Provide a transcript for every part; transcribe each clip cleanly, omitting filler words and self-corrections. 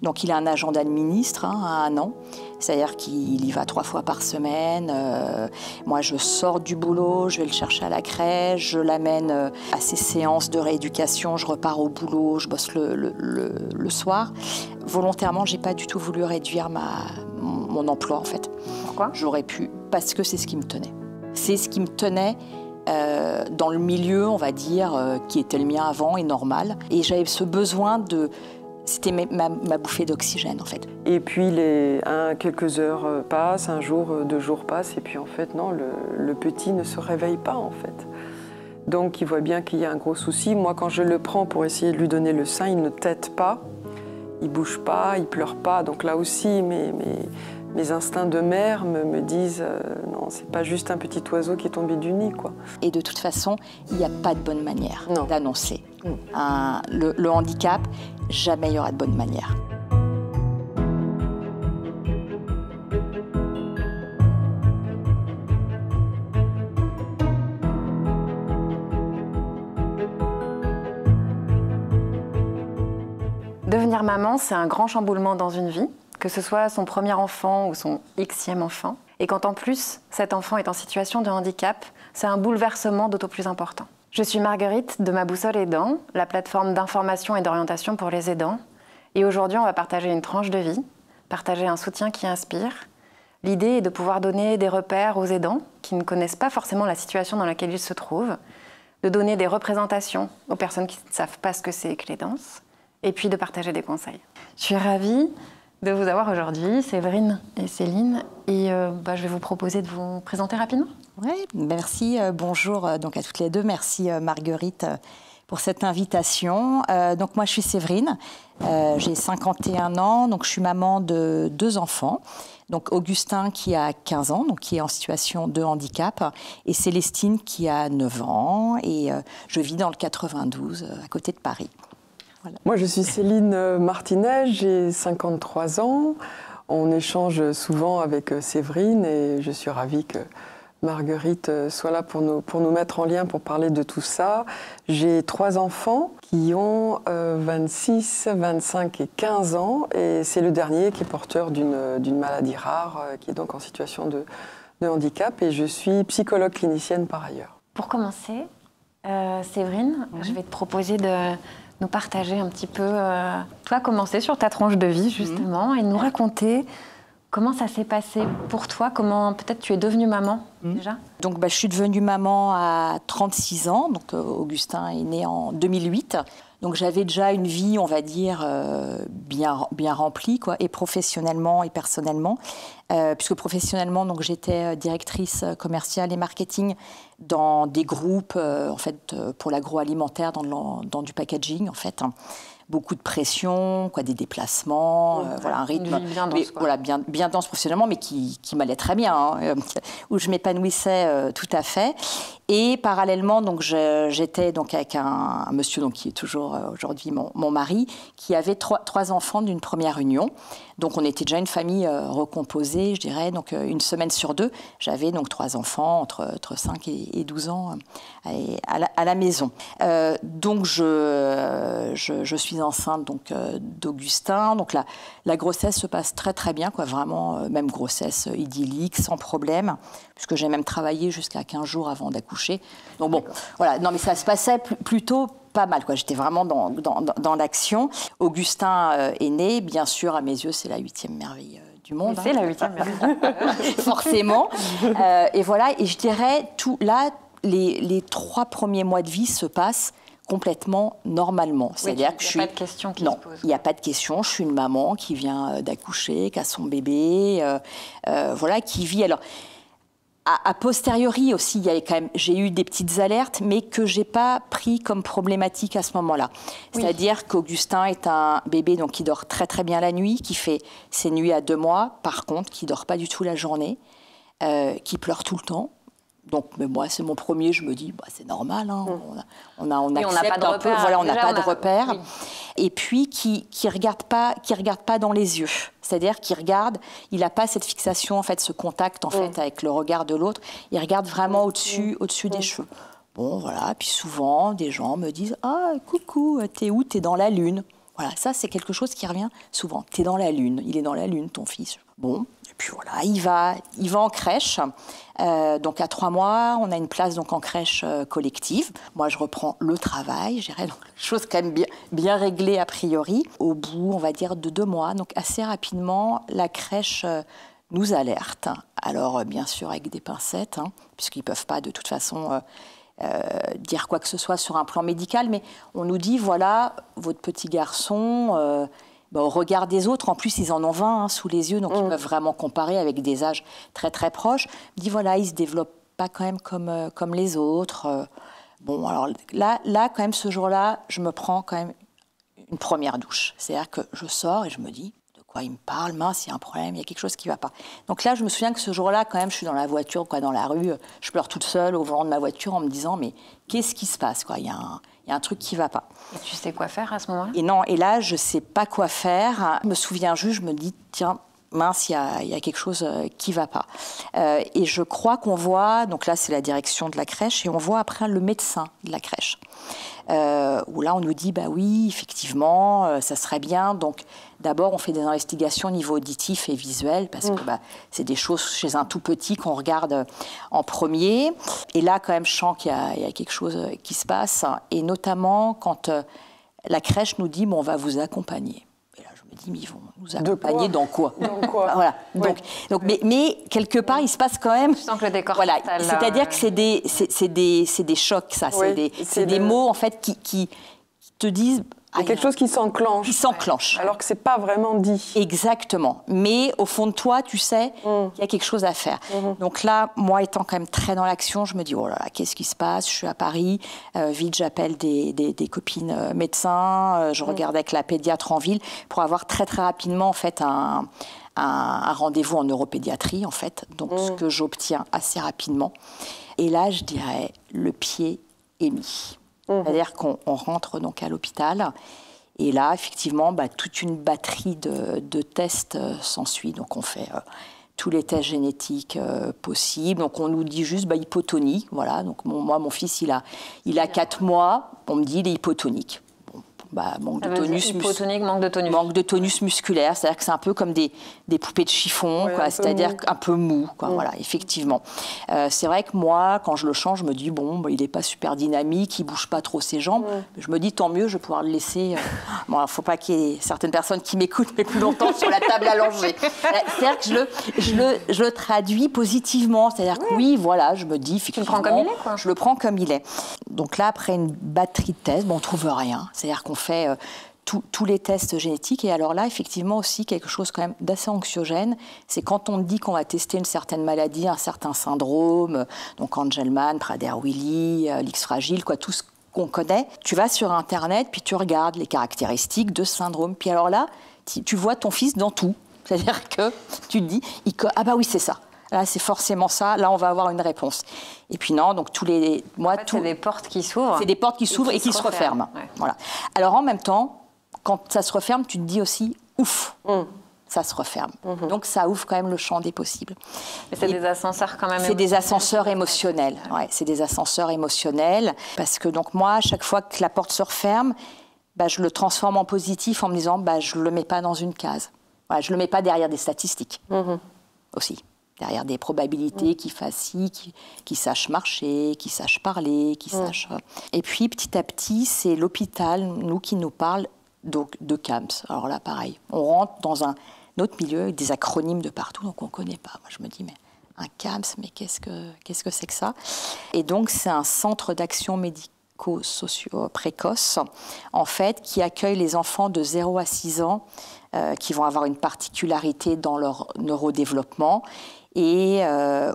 Donc il a un agenda de ministre à 1 an, c'est-à-dire qu'il y va 3 fois par semaine. Moi je sors du boulot, je vais le chercher à la crèche, je l'amène à ses séances de rééducation, je repars au boulot, je bosse le soir. Volontairement, j'ai pas du tout voulu réduire mon emploi en fait. Pourquoi ? J'aurais pu, parce que c'est ce qui me tenait. C'est ce qui me tenait dans le milieu, on va dire, qui était le mien avant et normal. Et j'avais ce besoin de... C'était ma bouffée d'oxygène, en fait. Et puis, quelques heures passent, 1 jour, 2 jours passent, et puis en fait, non, le petit ne se réveille pas, en fait. Donc, il voit bien qu'il y a un gros souci. Moi, quand je le prends pour essayer de lui donner le sein, il ne tète pas, il bouge pas, il pleure pas. Donc là aussi, mes instincts de mère me disent non, c'est pas juste un petit oiseau qui est tombé du nid, quoi. Et de toute façon, il n'y a pas de bonne manière d'annoncer le handicap. Jamais il y aura de bonne manière. Devenir maman, c'est un grand chamboulement dans une vie, que ce soit son premier enfant ou son Xème enfant. Et quand en plus, cet enfant est en situation de handicap, c'est un bouleversement d'autant plus important. Je suis Marguerite de Ma Boussole Aidant, la plateforme d'information et d'orientation pour les aidants. Et aujourd'hui, on va partager une tranche de vie, partager un soutien qui inspire. L'idée est de pouvoir donner des repères aux aidants qui ne connaissent pas forcément la situation dans laquelle ils se trouvent, de donner des représentations aux personnes qui ne savent pas ce que c'est que l'aidance, et puis de partager des conseils. Je suis ravie de vous avoir aujourd'hui, Séverine et Céline, et je vais vous proposer de vous présenter rapidement. Oui, merci. Bonjour donc à toutes les deux. Merci Marguerite pour cette invitation. Donc moi je suis Séverine, j'ai 51 ans, donc je suis maman de 2 enfants. Donc Augustin qui a 15 ans, donc qui est en situation de handicap, et Célestine qui a 9 ans, et je vis dans le 92 à côté de Paris. Voilà. Moi je suis Céline Martinet, j'ai 53 ans. On échange souvent avec Séverine et je suis ravie que Marguerite soit là pour nous mettre en lien, pour parler de tout ça. J'ai 3 enfants qui ont 26, 25 et 15 ans. Et c'est le dernier qui est porteur d'une maladie rare, qui est donc en situation de handicap. Et je suis psychologue clinicienne par ailleurs. Pour commencer, Séverine, je vais te proposer de nous partager un petit peu, toi, commencer sur ta tranche de vie, justement, et nous raconter comment ça s'est passé pour toi, comment peut-être tu es devenue maman déjà. Donc je suis devenue maman à 36 ans, donc Augustin est né en 2008. Donc j'avais déjà une vie, on va dire, bien remplie, quoi, et professionnellement et personnellement. Puisque professionnellement, donc, j'étais directrice commerciale et marketing dans des groupes en fait, pour l'agroalimentaire, dans du packaging, en fait. Beaucoup de pression, quoi, des déplacements, voilà, un rythme bien dense, voilà, bien dense professionnellement, mais qui m'allait très bien, où je m'épanouissais tout à fait. Et parallèlement, donc, j'étais donc, avec un monsieur donc, qui est toujours aujourd'hui mon mari, qui avait trois enfants d'une première union. Donc on était déjà une famille recomposée, je dirais, donc 1 semaine sur 2. J'avais donc 3 enfants entre 5 et 12 ans à la maison. Donc je suis enceinte donc d'Augustin. Donc la grossesse se passe très très bien, quoi, vraiment, même grossesse idyllique, sans problème, puisque j'ai même travaillé jusqu'à 15 jours avant d'accoucher. Donc bon, voilà, non mais ça se passait plutôt pas mal, quoi. J'étais vraiment dans l'action. Augustin est né, bien sûr, à mes yeux, c'est la 8e merveille du monde. C'est la 8e merveille. Forcément. Et voilà, et je dirais, les 3 premiers mois de vie se passent complètement normalement. C'est-à-dire que il n'y a pas de question qui se pose. Il n'y a pas de question. Je suis une maman qui vient d'accoucher, qui a son bébé, voilà, qui vit. Alors, a posteriori aussi, j'ai eu des petites alertes, mais que j'ai pas pris comme problématique à ce moment-là. Oui. C'est-à-dire qu'Augustin est un bébé donc, qui dort très très bien la nuit, qui fait ses nuits à 2 mois, par contre, qui dort pas du tout la journée, qui pleure tout le temps. Donc, mais moi, c'est mon premier, je me dis, c'est normal, hein, on accepte un peu, voilà, on n'a pas de repères. Oui. Et puis, qui regarde pas dans les yeux. C'est-à-dire qu'il regarde, il n'a pas cette fixation, en fait, ce contact, en fait, avec le regard de l'autre. Il regarde vraiment au-dessus des cheveux. Bon, voilà, puis souvent, des gens me disent, ah, coucou, t'es où? T'es dans la lune. Voilà, ça c'est quelque chose qui revient souvent. T'es dans la lune, il est dans la lune, ton fils. Bon, et puis voilà, il va en crèche. Donc à 3 mois, on a une place donc en crèche collective. Moi, je reprends le travail, je dirais, donc chose quand même bien réglée a priori. Au bout, on va dire, de 2 mois, donc assez rapidement, la crèche nous alerte. Alors bien sûr avec des pincettes, puisqu'ils ne peuvent pas de toute façon dire quoi que ce soit sur un plan médical, mais on nous dit, voilà, votre petit garçon, au regard des autres, en plus ils en ont 20 sous les yeux, donc ils peuvent vraiment comparer avec des âges très très proches, on dit, voilà, il ne se développe pas quand même comme les autres. Bon, alors là, quand même, ce jour-là, je me prends quand même une première douche. C'est-à-dire que je sors et je me dis, il me parle, mince, il y a un problème, il y a quelque chose qui ne va pas. Donc là, je me souviens que ce jour-là, quand même, je suis dans la voiture, dans la rue, je pleure toute seule au volant de ma voiture en me disant, mais qu'est-ce qui se passe, quoi ? Il y a un truc qui ne va pas. Et tu sais quoi faire à ce moment-là ? Et non, et là, je ne sais pas quoi faire. Je me souviens juste, je me dis, tiens, mince, il y a quelque chose qui ne va pas. Et je crois qu'on voit, donc là, c'est la direction de la crèche, et on voit après le médecin de la crèche. Où là, on nous dit, bah oui, effectivement, ça serait bien. Donc, d'abord, on fait des investigations au niveau auditif et visuel, parce que c'est des choses chez un tout petit qu'on regarde en premier. Et là, quand même, je sens qu'il y a quelque chose qui se passe. Et notamment, quand la crèche nous dit, bon, on va vous accompagner. Et là, je me dis, mais ils vont nous accompagner dans quoi ? Voilà. Donc, mais quelque part, il se passe quand même. Je sens que le décor. Voilà. C'est-à-dire que c'est des chocs, ça. C'est des mots en fait qui te disent. Il y a quelque chose qui s'enclenche. Qui s'enclenche. Alors que c'est pas vraiment dit. Exactement. Mais au fond de toi, tu sais qu'il y a quelque chose à faire. Donc là, moi étant quand même très dans l'action, je me dis, oh là là, qu'est-ce qui se passe ? Je suis à Paris. Vite, j'appelle des copines médecins. Je regarde avec la pédiatre en ville pour avoir très très rapidement en fait un rendez-vous en neuropédiatrie en fait. Donc ce que j'obtiens assez rapidement. Et là, je dirais, le pied est mis. C'est-à-dire qu'on rentre donc à l'hôpital et là, effectivement, toute une batterie de tests s'ensuit. Donc, on fait tous les tests génétiques possibles. Donc, on nous dit juste hypotonie. Voilà. Donc, moi, mon fils, il a 4 mois. On me dit, il est hypotonique. Manque de tonus. Hypotonique, manque de tonus. Manque de tonus musculaire, c'est-à-dire que c'est un peu comme des poupées de chiffon, c'est-à-dire un peu mou, voilà, effectivement. C'est vrai que moi, quand je le change, je me dis, il n'est pas super dynamique, il ne bouge pas trop ses jambes. Je me dis, tant mieux, je vais pouvoir le laisser. Bon, il ne faut pas qu'il y ait certaines personnes qui m'écoutent mais plus longtemps sur la table allongée. C'est-à-dire que je le traduis positivement, c'est-à-dire que oui, voilà, je me dis, effectivement, tu le prends comme il est, quoi. Je le prends comme il est. Donc là, après une batterie de tests, on ne trouve rien. C'est-à-dire qu'on fait tous les tests génétiques. Et alors là, effectivement, aussi, quelque chose quand même d'assez anxiogène, c'est quand on dit qu'on va tester une certaine maladie, un certain syndrome, donc Angelman, Prader-Willi, l'X-fragile, tout ce qu'on connaît. Tu vas sur Internet, puis tu regardes les caractéristiques de ce syndrome. Puis alors là, tu vois ton fils dans tout. C'est-à-dire que tu te dis, ah bah oui, c'est ça. Là, c'est forcément ça. Là, on va avoir une réponse. Et puis non, donc tous les mois, c'est des portes qui s'ouvrent. C'est des portes qui s'ouvrent et qui se referment. Ouais. Voilà. Alors en même temps, quand ça se referme, tu te dis aussi, ouf, ça se referme. Donc ça ouvre quand même le champ des possibles. Mais c'est des ascenseurs quand même. C'est des ascenseurs émotionnels. Ouais, c'est des ascenseurs émotionnels parce que donc moi, à chaque fois que la porte se referme, je le transforme en positif en me disant, je le mets pas dans une case. Voilà, je le mets pas derrière des statistiques aussi. Derrière des probabilités qui fassent ci, qui sachent marcher, qui sachent parler, qui sachent... Et puis, petit à petit, c'est l'hôpital, qui nous parle de CAMS. Alors là, pareil, on rentre dans un autre milieu avec des acronymes de partout, donc on ne connaît pas. Moi, je me dis, mais un CAMS, mais qu'est-ce que c'est que ça ? Et donc, c'est un centre d'action médico-socio précoce, en fait, qui accueille les enfants de 0 à 6 ans qui vont avoir une particularité dans leur neurodéveloppement et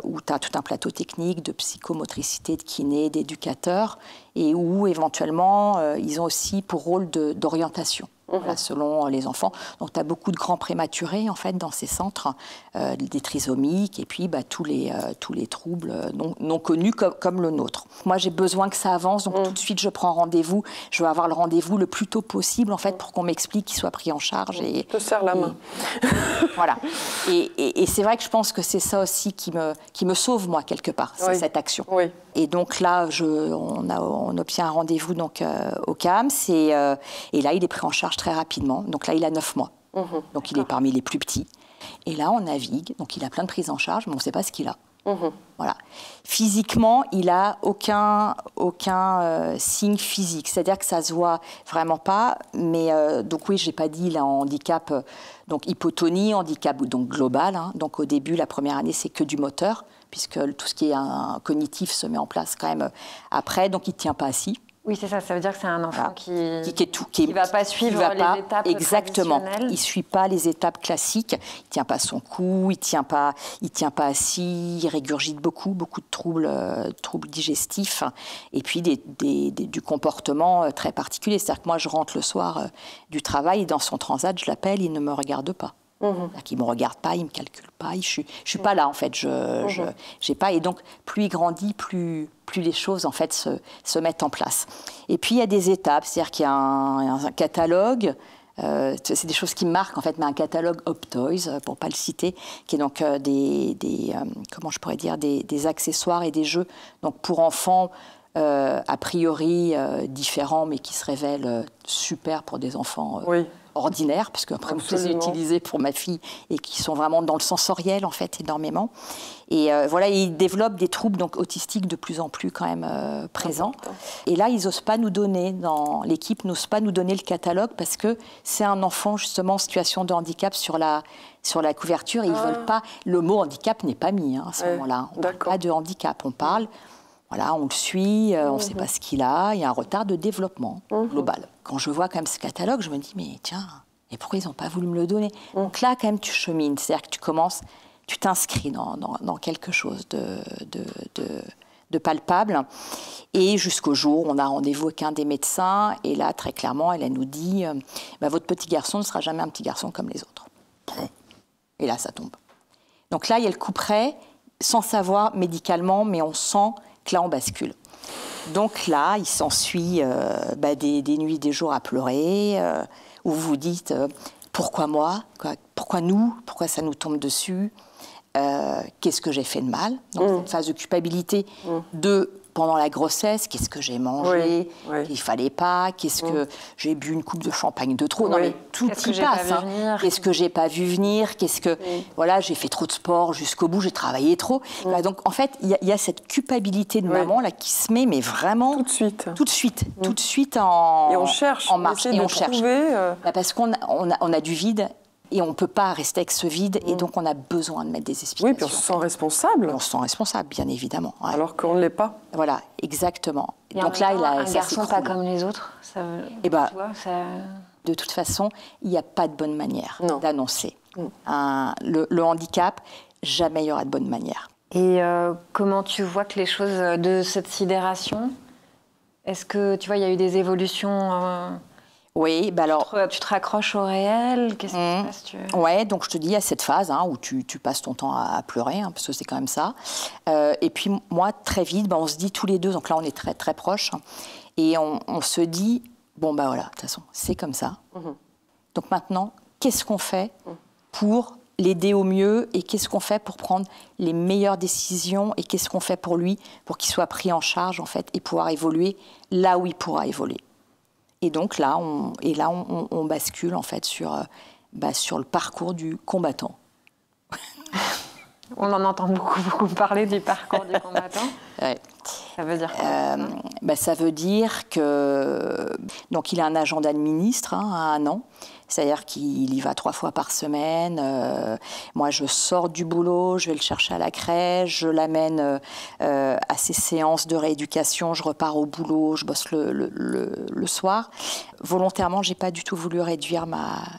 où tu as tout un plateau technique de psychomotricité, de kiné, d'éducateurs, et où éventuellement ils ont aussi pour rôle d'orientation. Voilà, selon les enfants. Donc, tu as beaucoup de grands prématurés, en fait, dans ces centres, des trisomiques, et puis tous les troubles non connus comme le nôtre. Moi, j'ai besoin que ça avance, donc tout de suite, je prends rendez-vous. Je veux avoir le rendez-vous le plus tôt possible, en fait, pour qu'on m'explique qu'il soit pris en charge. Je te serre la main. Voilà. Et c'est vrai que je pense que c'est ça aussi qui me sauve, moi, quelque part, c'est cette action. Oui. Et donc là, on obtient un rendez-vous donc, au CAMS et là, il est pris en charge très rapidement. Donc là, il a 9 mois. Donc il est parmi les plus petits. Et là, on navigue. Donc il a plein de prises en charge, mais on ne sait pas ce qu'il a. Voilà. Physiquement, il n'a aucun signe physique. C'est-à-dire que ça ne se voit vraiment pas. Mais donc oui, je n'ai pas dit, il a un handicap, donc hypotonie, handicap donc global. Hein. Donc au début, la première année, c'est que du moteur, puisque tout ce qui est cognitif se met en place quand même après. Donc il ne tient pas assis. Oui, c'est ça. Ça veut dire que c'est un enfant qui ne va pas suivre les étapes exactement. traditionnelles. Il ne suit pas les étapes classiques. Il ne tient pas son cou, il ne tient pas assis, il régurgite beaucoup de troubles digestifs et puis du comportement très particulier. C'est-à-dire que moi, je rentre le soir du travail et dans son transat, je l'appelle, il ne me regarde pas. Il ne me regarde pas, il ne me calcule pas, je suis pas là en fait, j'ai pas, et donc plus il grandit, plus les choses en fait se mettent en place. Et puis il y a des étapes, c'est-à-dire qu'il y a un catalogue, c'est des choses qui me marquent en fait, mais un catalogue Optoys, pour pas le citer, qui est donc comment je pourrais dire, des accessoires et des jeux donc pour enfants. A priori différents, mais qui se révèlent super pour des enfants ordinaires, parce qu'après, je les ai utilisés pour ma fille, et qui sont vraiment dans le sensoriel, en fait, énormément. Et voilà, ils développent des troubles donc, autistiques de plus en plus quand même présents. Et là, ils n'osent pas nous donner, l'équipe n'ose pas nous donner le catalogue, parce que c'est un enfant, justement, en situation de handicap sur la couverture, et ils ne veulent pas... Le mot handicap n'est pas mis à ce moment-là. On ne parle pas de handicap, on parle... Voilà, on le suit, on ne sait pas ce qu'il a, il y a un retard de développement global. Quand je vois quand même ce catalogue, je me dis, mais tiens, et pourquoi ils n'ont pas voulu me le donner? Donc là, quand même, tu chemines, c'est-à-dire que tu t'inscris dans quelque chose de palpable. Et jusqu'au jour où on a rendez-vous avec un des médecins, et là, très clairement, elle nous dit, votre petit garçon ne sera jamais un petit garçon comme les autres. Et là, ça tombe. Donc là, il y a le coup près, sans savoir médicalement, mais on sent que là, on bascule. Donc là, il s'ensuit des nuits, des jours à pleurer, où vous vous dites pourquoi moi, pourquoi nous, pourquoi ça nous tombe dessus, qu'est-ce que j'ai fait de mal. Donc cette phase de culpabilité pendant la grossesse, qu'est-ce que j'ai mangé, qu'il ne fallait pas, qu'est-ce que j'ai bu une coupe de champagne de trop. Non, mais tout y passe. Qu'est-ce que j'ai pas vu venir, voilà, j'ai fait trop de sport jusqu'au bout, j'ai travaillé trop. Voilà, donc en fait, il y a cette culpabilité de maman là qui se met, mais vraiment tout de suite en et on cherche, en marche et on cherche. Trouver, parce qu'on a du vide. Et on ne peut pas rester avec ce vide, et donc on a besoin de mettre des explications. Oui, puis on se sent responsable. On se sent responsable, bien évidemment. Ouais. Alors qu'on ne l'est pas. Voilà, exactement. Et donc là, il a un garçon pas comme les autres. De toute façon, il n'y a pas de bonne manière d'annoncer. Le handicap, jamais il y aura de bonne manière. Et comment tu vois que les choses de cette sidération, est-ce que tu vois, il y a eu des évolutions Oui, alors... Tu te raccroches au réel? Qu'est-ce qui se passe Ouais, donc je te dis, il y a cette phase où tu passes ton temps à pleurer, parce que c'est quand même ça. Et puis moi, très vite, on se dit tous les deux, donc là on est très très proches, et on se dit, voilà, de toute façon, c'est comme ça. Donc maintenant, qu'est-ce qu'on fait pour l'aider au mieux, et qu'est-ce qu'on fait pour prendre les meilleures décisions, et qu'est-ce qu'on fait pour lui, pour qu'il soit pris en charge, en fait, et pouvoir évoluer là où il pourra évoluer. Et donc là, on bascule en fait sur le parcours du combattant. On en entend beaucoup parler du parcours du combattant. Ouais. Ça veut dire quoi? Ça veut dire que donc il a un agent d'administre à 1 an. C'est-à-dire qu'il y va 3 fois par semaine. Moi, je sors du boulot, je vais le chercher à la crèche, je l'amène à ses séances de rééducation, je repars au boulot, je bosse le soir. Volontairement, j'ai pas du tout voulu réduire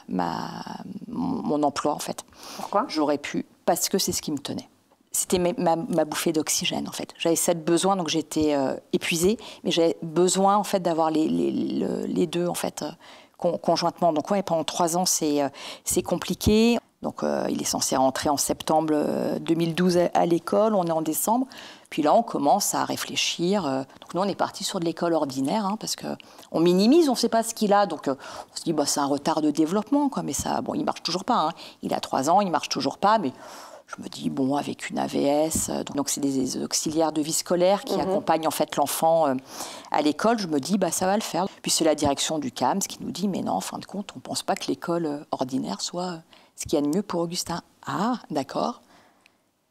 mon emploi, en fait. Pourquoi? J'aurais pu, parce que c'est ce qui me tenait. C'était ma bouffée d'oxygène, en fait. J'avais cette besoin, donc j'étais épuisée, mais j'avais besoin, en fait, d'avoir les deux, en fait, conjointement. Donc pendant 3 ans, c'est compliqué. Donc il est censé rentrer en septembre 2012 à l'école, on est en décembre. Puis là, on commence à réfléchir. Donc nous, on est parti sur de l'école ordinaire, parce qu'on minimise, on ne sait pas ce qu'il a. Donc on se dit, c'est un retard de développement, mais ça, il ne marche toujours pas. Il a 3 ans, il ne marche toujours pas, mais Je me dis, bon, avec une AVS, donc c'est des auxiliaires de vie scolaire qui accompagnent en fait l'enfant à l'école, je me dis, bah, ça va le faire. Puis c'est la direction du CAMS qui nous dit, mais non, en fin de compte, on ne pense pas que l'école ordinaire soit ce qu'il y a de mieux pour Augustin. Ah, d'accord,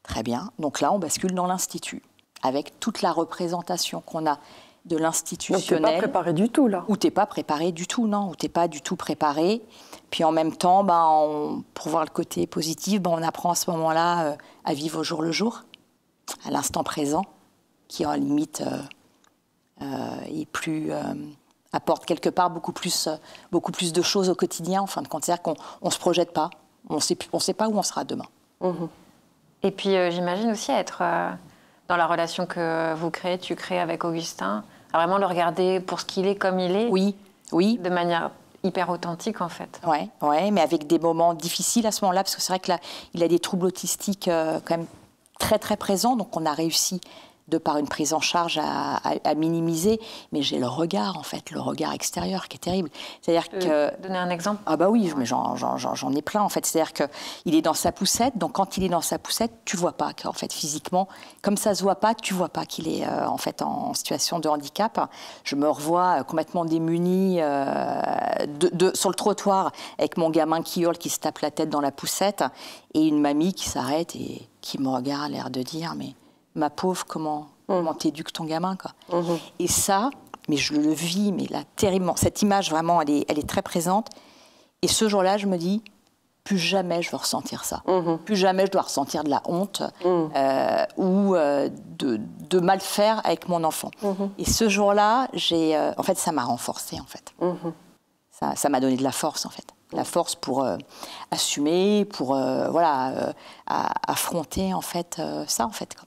très bien. Donc là, on bascule dans l'institut, avec toute la représentation qu'on a de l'institutionnel. Donc tu n'es pas préparé du tout, là. Où tu n'es pas préparé du tout, non, où tu n'es pas du tout préparé. Puis en même temps, pour voir le côté positif, on apprend à ce moment-là à vivre au jour le jour, à l'instant présent, qui en limite est plus, apporte quelque part beaucoup plus de choses au quotidien. En fin de compte, c'est-à-dire qu'on ne se projette pas, on ne sait pas où on sera demain. Et puis j'imagine aussi être dans la relation que tu crées avec Augustin, à vraiment le regarder pour ce qu'il est, comme il est. Oui, oui. De manière hyper authentique, en fait. Ouais, mais avec des moments difficiles à ce moment-là, parce que c'est vrai que là, il a des troubles autistiques quand même très, très présents, donc on a réussi, de par une prise en charge, à minimiser, mais j'ai le regard, en fait, le regard extérieur qui est terrible. C'est-à-dire que... Donner un exemple? Ah bah oui, mais j'en ai plein, en fait. C'est-à-dire qu'il est dans sa poussette, donc quand il est dans sa poussette, tu vois pas qu'en fait, physiquement, comme ça se voit pas, tu vois pas qu'il est en fait en situation de handicap. Je me revois complètement démunie sur le trottoir avec mon gamin qui hurle, qui se tape la tête dans la poussette, et une mamie qui s'arrête et qui me regarde, l'air de dire, mais ma pauvre, comment t'éduques ton gamin, quoi. Et ça, mais je le vis, mais là, terriblement. Cette image, vraiment, elle est très présente. Et ce jour-là, je me dis, plus jamais je veux ressentir ça. Plus jamais je dois ressentir de la honte ou de mal faire avec mon enfant. Et ce jour-là, en fait, ça m'a renforcée, en fait. Ça m'a donné de la force, en fait. La force pour assumer, pour affronter, en fait, ça, en fait, quoi.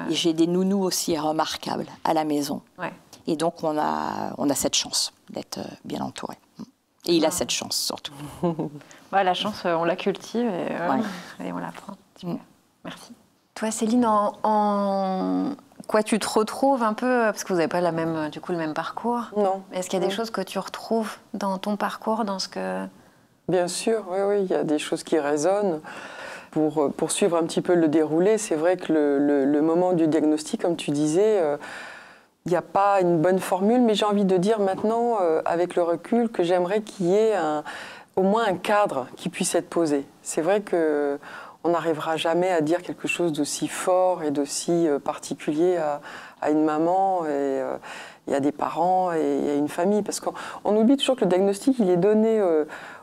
Et j'ai des nounous aussi remarquables à la maison. Et donc, on a cette chance d'être bien entouré. Et il a cette chance, surtout. La chance, on la cultive et on la prend. Super. Merci. Toi, Céline, en quoi tu te retrouves un peu, parce que vous n'avez pas le même parcours. Non. Est-ce qu'il y a des choses que tu retrouves dans ton parcours, dans ce que... Bien sûr, oui, il y a des choses qui résonnent. Pour poursuivre un petit peu le déroulé, c'est vrai que le moment du diagnostic, comme tu disais, il n'y a pas une bonne formule, mais j'ai envie de dire maintenant, avec le recul, que j'aimerais qu'il y ait au moins un cadre qui puisse être posé. C'est vrai qu'on n'arrivera jamais à dire quelque chose d'aussi fort et d'aussi particulier à une maman et à des parents et à une famille, parce qu'on oublie toujours que le diagnostic, il est donné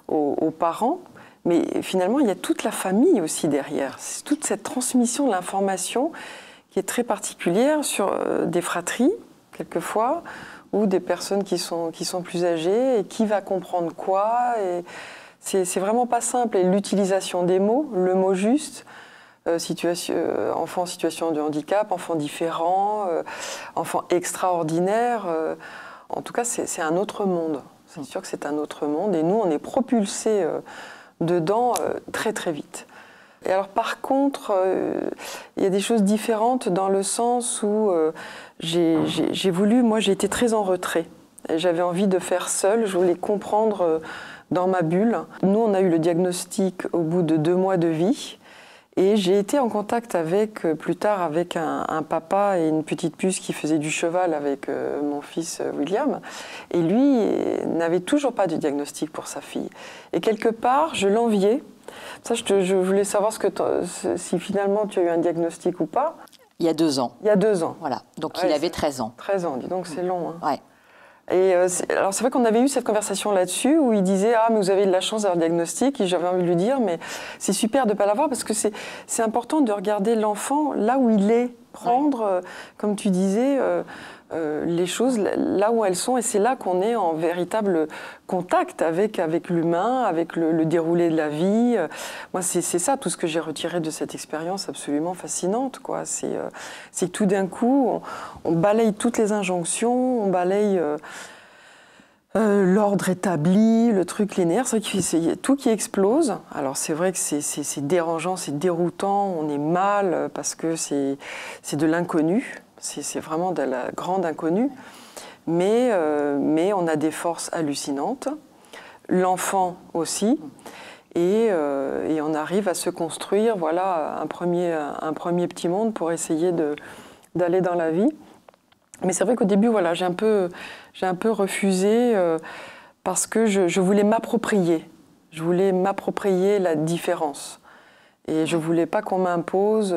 aux parents, mais finalement, il y a toute la famille aussi derrière. C'est toute cette transmission de l'information qui est très particulière sur des fratries, quelquefois, ou des personnes qui sont plus âgées, et qui va comprendre quoi. Et c'est vraiment pas simple. Et l'utilisation des mots, le mot juste, enfant en situation de handicap, enfant différent, enfant extraordinaire, en tout cas, c'est un autre monde. C'est sûr que c'est un autre monde. Et nous, on est propulsés dedans très très vite. Et alors par contre, il y a des choses différentes dans le sens où j'ai voulu, moi j'ai été très en retrait. J'avais envie de faire seule, je voulais comprendre dans ma bulle. Nous on a eu le diagnostic au bout de 2 mois de vie et j'ai été en contact plus tard avec un papa et une petite puce qui faisait du cheval avec mon fils William. Et lui n'avait toujours pas de diagnostic pour sa fille. Et quelque part, je l'enviais. Ça, je voulais savoir si finalement tu as eu un diagnostic ou pas. Il y a 2 ans. Il y a 2 ans. Voilà, donc il avait 13 ans. 13 ans, dis donc c'est long. Hein. Ouais. Et alors c'est vrai qu'on avait eu cette conversation là-dessus où il disait « Ah, mais vous avez de la chance d'avoir le diagnostic » et j'avais envie de lui dire « Mais c'est super de ne pas l'avoir parce que c'est important de regarder l'enfant là où il est, prendre, comme tu disais, les choses là où elles sont et c'est là qu'on est en véritable contact avec l'humain, avec le déroulé de la vie. Moi, c'est ça tout ce que j'ai retiré de cette expérience absolument fascinante, quoi. C'est que tout d'un coup, on balaye toutes les injonctions, on balaye l'ordre établi, le truc linéaire, c'est tout qui explose. Alors c'est vrai que c'est dérangeant, c'est déroutant, on est mal parce que c'est de l'inconnu. C'est vraiment de la grande inconnue, mais on a des forces hallucinantes, l'enfant aussi, et on arrive à se construire, voilà, un premier petit monde pour essayer d'aller dans la vie. Mais c'est vrai qu'au début, voilà, j'ai un peu refusé parce que je voulais m'approprier. Je voulais m'approprier la différence. Et je ne voulais pas qu'on m'impose,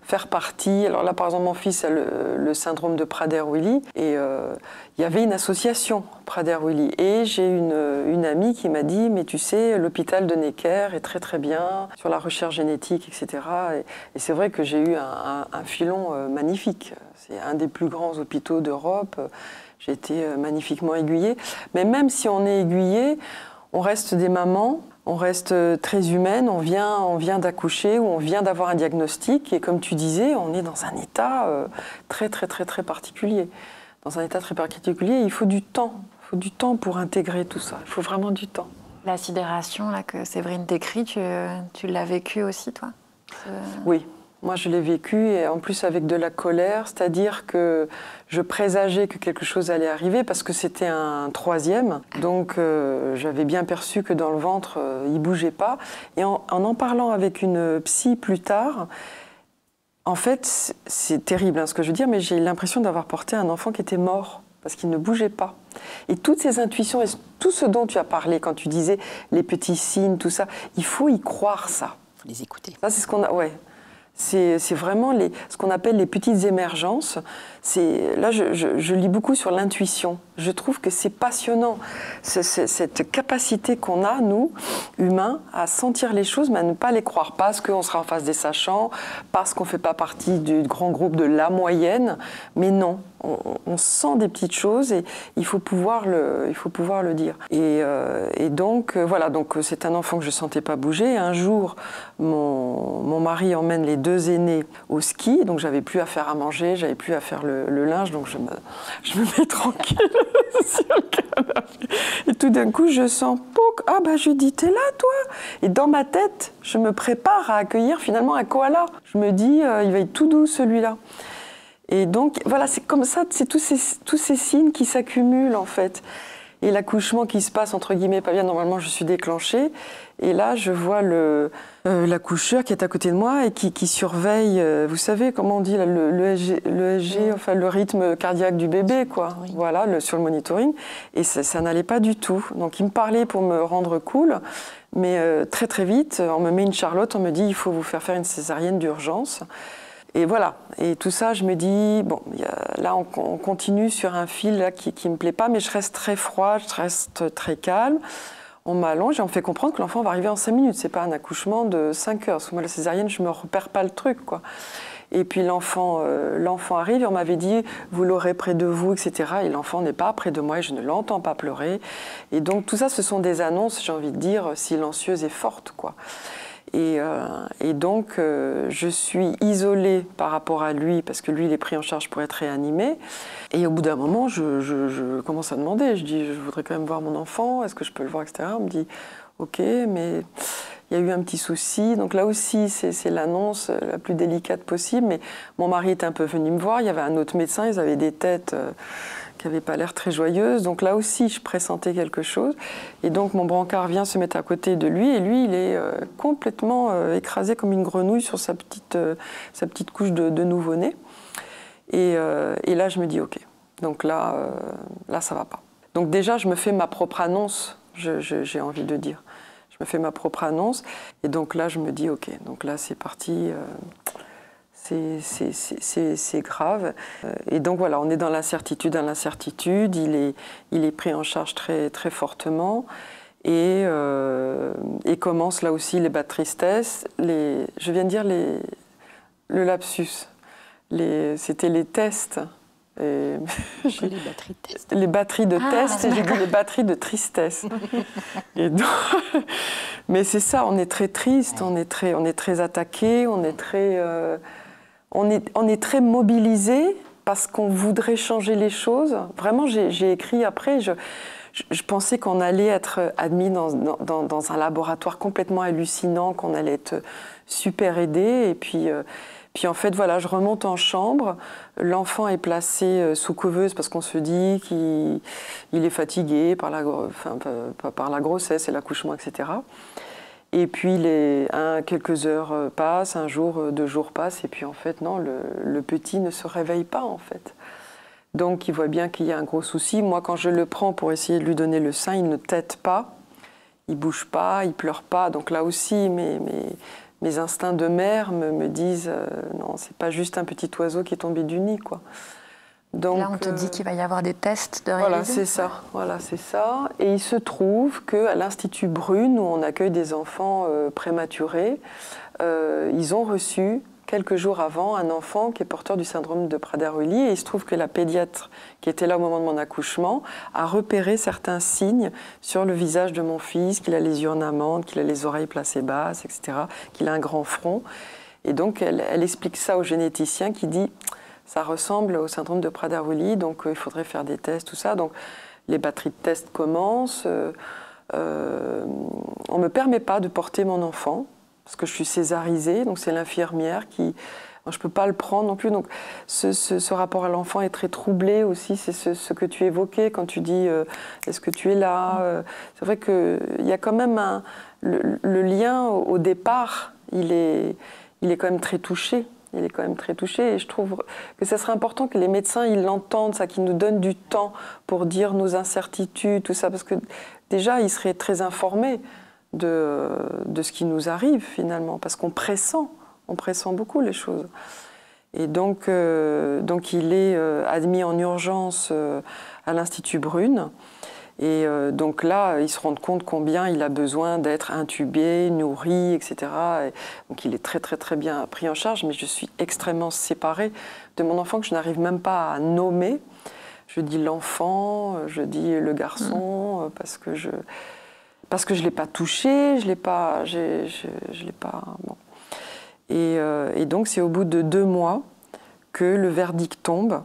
faire partie. Alors là, par exemple, mon fils a le syndrome de Prader-Willi. Et il y avait une association, Prader-Willi. Et j'ai une amie qui m'a dit, mais tu sais, l'hôpital de Necker est très très bien sur la recherche génétique, etc. Et c'est vrai que j'ai eu un filon magnifique. C'est un des plus grands hôpitaux d'Europe. J'ai été magnifiquement aiguillée. Mais même si on est aiguillée, on reste des mamans. On reste très humaine, on vient d'accoucher ou on vient d'avoir un diagnostic et comme tu disais, on est dans un état très particulier. Dans un état très particulier, il faut du temps. Il faut du temps pour intégrer tout ça. Il faut vraiment du temps. La sidération là, que Séverine décrit, tu l'as vécue aussi, toi? Oui. Moi, je l'ai vécu et en plus avec de la colère, c'est-à-dire que je présageais que quelque chose allait arriver parce que c'était un troisième. Donc, j'avais bien perçu que dans le ventre, il ne bougeait pas. Et en parlant avec une psy plus tard, en fait, c'est terrible hein, ce que je veux dire, mais j'ai l'impression d'avoir porté un enfant qui était mort parce qu'il ne bougeait pas. Et toutes ces intuitions et tout ce dont tu as parlé quand tu disais les petits signes, tout ça, il faut y croire ça. Il faut les écouter. Ça, c'est ce qu'on a... Ouais. C'est vraiment ce qu'on appelle les petites émergences. Là, je lis beaucoup sur l'intuition. Je trouve que c'est passionnant, cette capacité qu'on a, nous, humains, à sentir les choses, mais à ne pas les croire. Parce qu'on sera en face des sachants, parce qu'on ne fait pas partie du grand groupe de la moyenne. Mais non, on sent des petites choses et il faut pouvoir le dire. Et donc, voilà, donc c'est un enfant que je ne sentais pas bouger. Un jour, mon mari emmène les deux aînés au ski, donc j'avais plus à faire à manger, j'avais plus à faire le linge, donc je me mets tranquille sur le canapé. Et tout d'un coup, je sens pouc, ah bah je dis, t'es là toi? Et dans ma tête, je me prépare à accueillir finalement un koala. Je me dis, il va être tout doux celui-là. Et donc voilà, c'est comme ça, c'est tous ces signes qui s'accumulent en fait. Et l'accouchement qui se passe, entre guillemets, pas bien, normalement je suis déclenchée. Et là, je vois l'accoucheur qui est à côté de moi et qui surveille, vous savez, comment on dit, là, le SG, enfin le rythme cardiaque du bébé, quoi. Oui. Voilà, sur le monitoring. Et ça n'allait pas du tout. Donc il me parlait pour me rendre cool. Mais très très vite, on me met une charlotte, on me dit, il faut vous faire une césarienne d'urgence. Et voilà, et tout ça, je me dis, bon, là, on continue sur un fil là, qui ne me plaît pas, mais je reste très froide, je reste très calme. On m'allonge et on me fait comprendre que l'enfant va arriver en 5 minutes. C'est pas un accouchement de 5 heures. Parce que moi, la césarienne, je ne me repère pas le truc, quoi. Et puis l'enfant arrive et on m'avait dit, vous l'aurez près de vous, etc. Et l'enfant n'est pas près de moi et je ne l'entends pas pleurer. Et donc, tout ça, ce sont des annonces, j'ai envie de dire, silencieuses et fortes, quoi. Et donc, je suis isolée par rapport à lui, parce que lui, il est pris en charge pour être réanimé. Et au bout d'un moment, je commence à demander. Je dis, je voudrais quand même voir mon enfant, est-ce que je peux le voir, etc. On me dit, ok, mais il y a eu un petit souci. Donc là aussi, c'est l'annonce la plus délicate possible. Mais mon mari est un peu venu me voir. Il y avait un autre médecin, ils avaient des têtes qui n'avaient pas l'air très joyeuses. Donc là aussi, je pressentais quelque chose. Et donc, mon brancard vient se mettre à côté de lui. Et lui, il est complètement écrasé comme une grenouille sur sa petite couche de nouveau-né. Et là, je me dis, OK. Donc là, ça ne va pas. Donc déjà, je me fais ma propre annonce, j'ai envie de dire. Je me fais ma propre annonce. Et donc là, je me dis, OK. Donc là, c'est parti. C'est grave. Et donc voilà, on est dans l'incertitude. Dans l'incertitude, il est pris en charge très, très fortement. Et commence là aussi les bas de tristesse. Je viens de dire le lapsus. C'était les tests. Les batteries de test. Les batteries de test, et j'ai dit les batteries de tristesse. Et donc, mais c'est ça, on est très triste, on est très attaqué, on est très mobilisé parce qu'on voudrait changer les choses. Vraiment, j'ai écrit après, je pensais qu'on allait être admis dans un laboratoire complètement hallucinant, qu'on allait être super aidé. Et puis en fait, voilà, je remonte en chambre. L'enfant est placé sous couveuse parce qu'on se dit qu'il est fatigué par la grossesse et l'accouchement, etc. Et puis quelques heures passent, un jour, 2 jours passent, et puis en fait non, le petit ne se réveille pas en fait. Donc il voit bien qu'il y a un gros souci. Moi quand je le prends pour essayer de lui donner le sein, il ne tète pas, il bouge pas, il pleure pas. Donc là aussi mes instincts de mère me disent non, c'est pas juste un petit oiseau qui est tombé du nid quoi. Donc, là, on te dit qu'il va y avoir des tests de voilà, réaliser. Voilà, c'est ça. Et il se trouve qu'à l'Institut Brune, où on accueille des enfants prématurés, ils ont reçu, quelques jours avant, un enfant qui est porteur du syndrome de Prader-Willi. Et il se trouve que la pédiatre qui était là au moment de mon accouchement a repéré certains signes sur le visage de mon fils, qu'il a les yeux en amande, qu'il a les oreilles placées basses, etc., qu'il a un grand front. Et donc, elle explique ça au généticien qui dit... Ça ressemble au syndrome de Prader-Willi, donc il faudrait faire des tests, tout ça. Donc les batteries de tests commencent. On ne me permet pas de porter mon enfant, parce que je suis césarisée, donc c'est l'infirmière qui... je ne peux pas le prendre non plus. Donc ce rapport à l'enfant est très troublé aussi. C'est ce que tu évoquais quand tu dis est-ce que tu es là C'est vrai qu'il y a quand même le lien au départ, il est quand même très touché. Il est quand même très touché et je trouve que ça serait important que les médecins ils l'entendent, ça, qu'ils nous donnent du temps pour dire nos incertitudes, tout ça, parce que déjà ils seraient très informés de ce qui nous arrive finalement, parce qu'on pressent beaucoup les choses. Et donc il est admis en urgence à l'Institut Brune. Et donc là, ils se rendent compte combien il a besoin d'être intubé, nourri, etc. Et donc il est très très très bien pris en charge, mais je suis extrêmement séparée de mon enfant que je n'arrive même pas à nommer. Je dis l'enfant, je dis le garçon, parce que je l'ai pas touché, je l'ai pas. Bon. Et donc c'est au bout de 2 mois que le verdict tombe.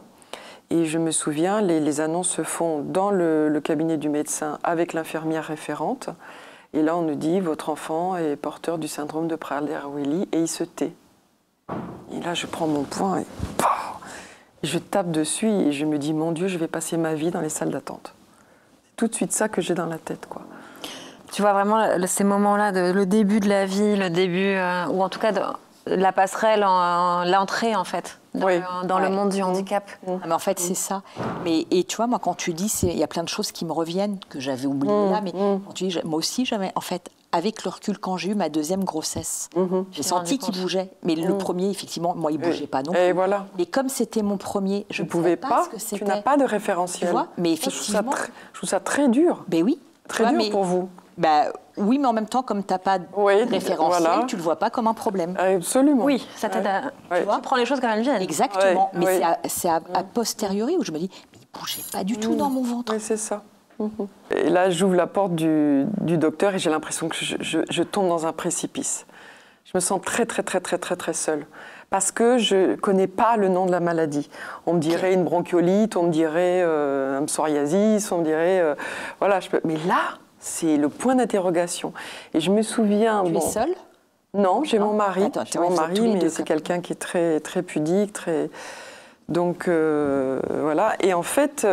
Et je me souviens, les annonces se font dans le cabinet du médecin avec l'infirmière référente. Et là, on nous dit, votre enfant est porteur du syndrome de Prader-Willi, et il se tait. Et là, je prends mon poing et je tape dessus et je me dis, mon Dieu, je vais passer ma vie dans les salles d'attente. C'est tout de suite ça que j'ai dans la tête, quoi. Tu vois vraiment ces moments-là, le début de la vie, le début, ou en tout cas la passerelle, l'entrée en fait. Dans le monde du handicap. Mais en fait, c'est ça. Et tu vois, moi, quand tu dis, il y a plein de choses qui me reviennent, que j'avais oubliées là, mais quand tu dis, moi aussi, j'avais, en fait, avec le recul, quand j'ai eu ma 2e grossesse, j'ai senti qu'il bougeait. Mais le premier, effectivement, moi, il ne bougeait pas non plus. Et voilà. Mais comme c'était mon premier, je ne pouvais pas ce que c'était. Tu n'as pas de référentiel. Tu vois, mais effectivement... Je trouve ça très dur. Ben oui. Très dur pour vous. Bah, oui, mais en même temps, comme tu n'as pas de référentiel, tu ne le vois pas comme un problème. Absolument. Oui, ça t'aide à... Tu prends les choses comme elles viennent. Exactement. Mais c'est à posteriori où je me dis, mais il ne bougeait pas du tout dans mon ventre. Oui, c'est ça. Et là, j'ouvre la porte du docteur et j'ai l'impression que je tombe dans un précipice. Je me sens très, très, très, très, très, très seule. Parce que je ne connais pas le nom de la maladie. On me dirait une bronchiolite, on me dirait un psoriasis, on me dirait... voilà, mais là... C'est le point d'interrogation. Et je me souviens... Tu es seule ? Non, j'ai mon mari. J'ai mon mari, mais c'est quelqu'un qui est très, très pudique. Très... Donc, voilà. Et en fait,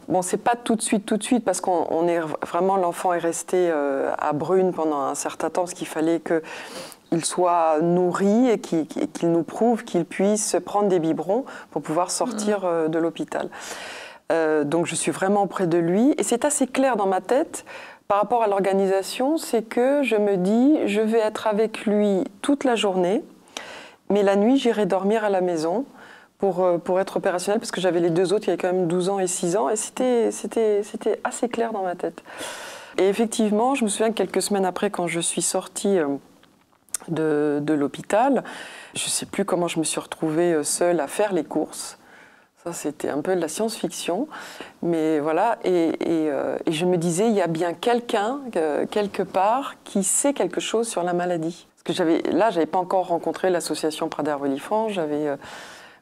bon, c'est pas tout de suite, parce qu'on est vraiment... L'enfant est resté à Brune pendant un certain temps, parce qu'il fallait qu'il soit nourri et qu'il nous prouve qu'il puisse prendre des biberons pour pouvoir sortir de l'hôpital. Donc, je suis vraiment auprès de lui. Et c'est assez clair dans ma tête... Par rapport à l'organisation, c'est que je me dis, je vais être avec lui toute la journée, mais la nuit, j'irai dormir à la maison pour être opérationnelle, parce que j'avais les 2 autres, il y avait quand même 12 ans et 6 ans, et c'était assez clair dans ma tête. Et effectivement, je me souviens que quelques semaines après, quand je suis sortie de l'hôpital, je ne sais plus comment je me suis retrouvée seule à faire les courses. Ça, c'était un peu de la science-fiction, mais voilà, et je me disais, il y a bien quelqu'un, quelque part, qui sait quelque chose sur la maladie. Parce que j'avais pas encore rencontré l'association Prader-Willi France,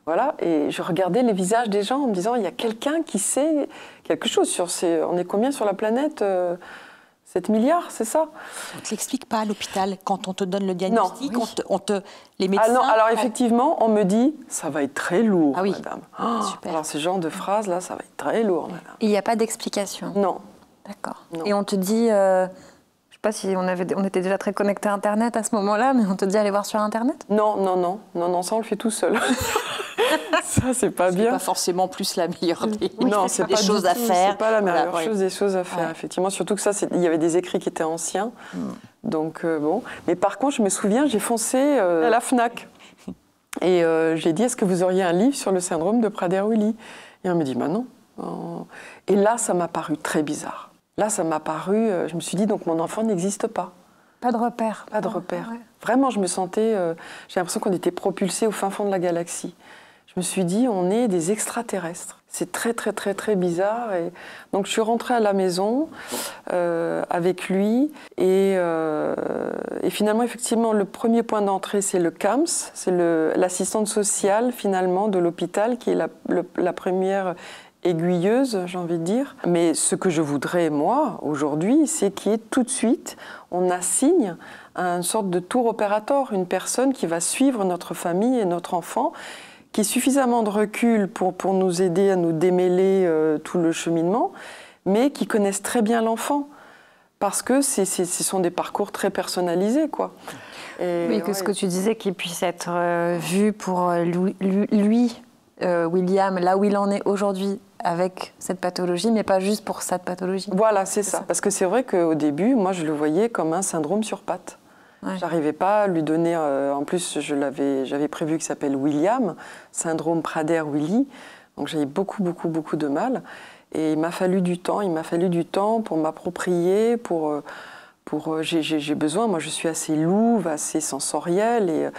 voilà, et je regardais les visages des gens en me disant, il y a quelqu'un qui sait quelque chose sur on est combien sur la planète 7 milliards, c'est ça? On ne te l'explique pas à l'hôpital quand on te donne le diagnostic, les médecins... Ah non, alors effectivement, on me dit, ça va être très lourd, madame. Super. Alors ces genres de phrases-là, ça va être très lourd, madame. Il n'y a pas d'explication? Non. D'accord. Non. Et on te dit, je pas si on était déjà très connectés à Internet à ce moment-là, mais on te dit aller voir sur Internet? Non, ça on le fait tout seul. Ça, c'est pas bien. C'est pas forcément plus la meilleure des choses à faire. C'est pas la meilleure chose des choses à faire, effectivement. Surtout que ça, il y avait des écrits qui étaient anciens. Donc, bon. Mais par contre, je me souviens, j'ai foncé à la FNAC. Et j'ai dit, est-ce que vous auriez un livre sur le syndrome de Prader-Willi? Et on me dit, bah non. Et là, ça m'a paru très bizarre. Là, ça m'a paru, je me suis dit, donc mon enfant n'existe pas. Pas de repère. Pas de repère. Ouais. Vraiment, je me sentais, j'ai l'impression qu'on était propulsés au fin fond de la galaxie. Je me suis dit, on est des extraterrestres. C'est très, très, très, très bizarre. Et donc, je suis rentrée à la maison avec lui. Et finalement, effectivement, le premier point d'entrée, c'est le CAMS. C'est l'assistante sociale, finalement, de l'hôpital, qui est la première aiguilleuse, j'ai envie de dire. Mais ce que je voudrais, moi, aujourd'hui, c'est qu'il y ait tout de suite, on assigne une sorte de tour opérateur, une personne qui va suivre notre famille et notre enfant, qui ait suffisamment de recul pour nous aider à nous démêler tout le cheminement, mais qui connaissent très bien l'enfant. Parce que ce sont des parcours très personnalisés, quoi. Et, oui, que ce que tu disais, qu'il puisse être vu pour lui William, là où il en est aujourd'hui, avec cette pathologie, mais pas juste pour cette pathologie. Voilà, c'est ça. Parce que c'est vrai qu'au début, moi, je le voyais comme un syndrome sur pattes. Ouais. J'arrivais pas à lui donner... en plus, j'avais prévu qu'il s'appelle William, syndrome Prader-Willi. Donc, j'avais beaucoup de mal. Et il m'a fallu du temps pour m'approprier, j'ai besoin... Moi, je suis assez louve, assez sensorielle et...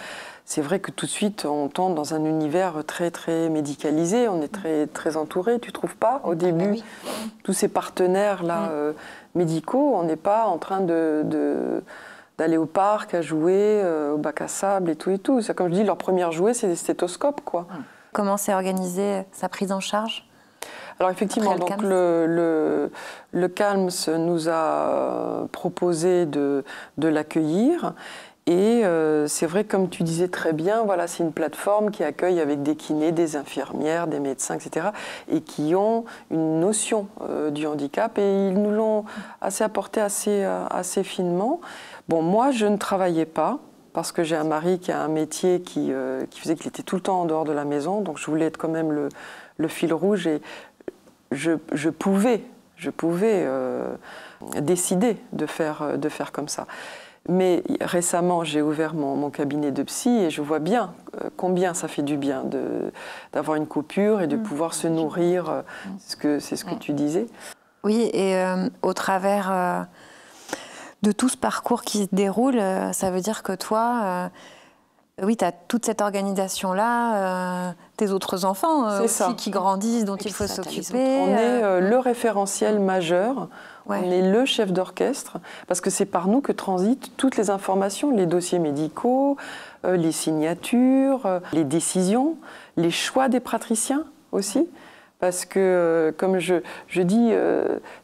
C'est vrai que tout de suite, on tombe dans un univers très, très médicalisé. On est très, très entouré, tu ne trouves pas, au début? Oui. Tous ces partenaires-là médicaux, on n'est pas en train d'aller au parc à jouer, au bac à sable et tout et tout. Ça, comme je dis, leur première jouet, c'est des stéthoscopes, quoi. Comment s'est organisée sa prise en charge? Alors effectivement, donc le CALMS nous a proposé de l'accueillir. Et c'est vrai, comme tu disais très bien, voilà, c'est une plateforme qui accueille avec des kinés, des infirmières, des médecins, etc., et qui ont une notion du handicap, et ils nous l'ont apporté assez finement. Bon, moi, je ne travaillais pas, parce que j'ai un mari qui a un métier qui faisait qu'il était tout le temps en dehors de la maison, donc je voulais être quand même le fil rouge, et je pouvais décider de faire comme ça. Mais récemment, j'ai ouvert mon cabinet de psy et je vois bien combien ça fait du bien d'avoir une coupure et de pouvoir se nourrir. C'est ce que tu disais. Oui, et au travers de tout ce parcours qui se déroule, ça veut dire que toi, oui, tu as toute cette organisation-là, tes autres enfants aussi qui grandissent, dont il faut s'occuper. On est le référentiel majeur. Ouais. On est le chef d'orchestre, parce que c'est par nous que transitent toutes les informations, les dossiers médicaux, les signatures, les décisions, les choix des praticiens aussi. Parce que, comme je dis,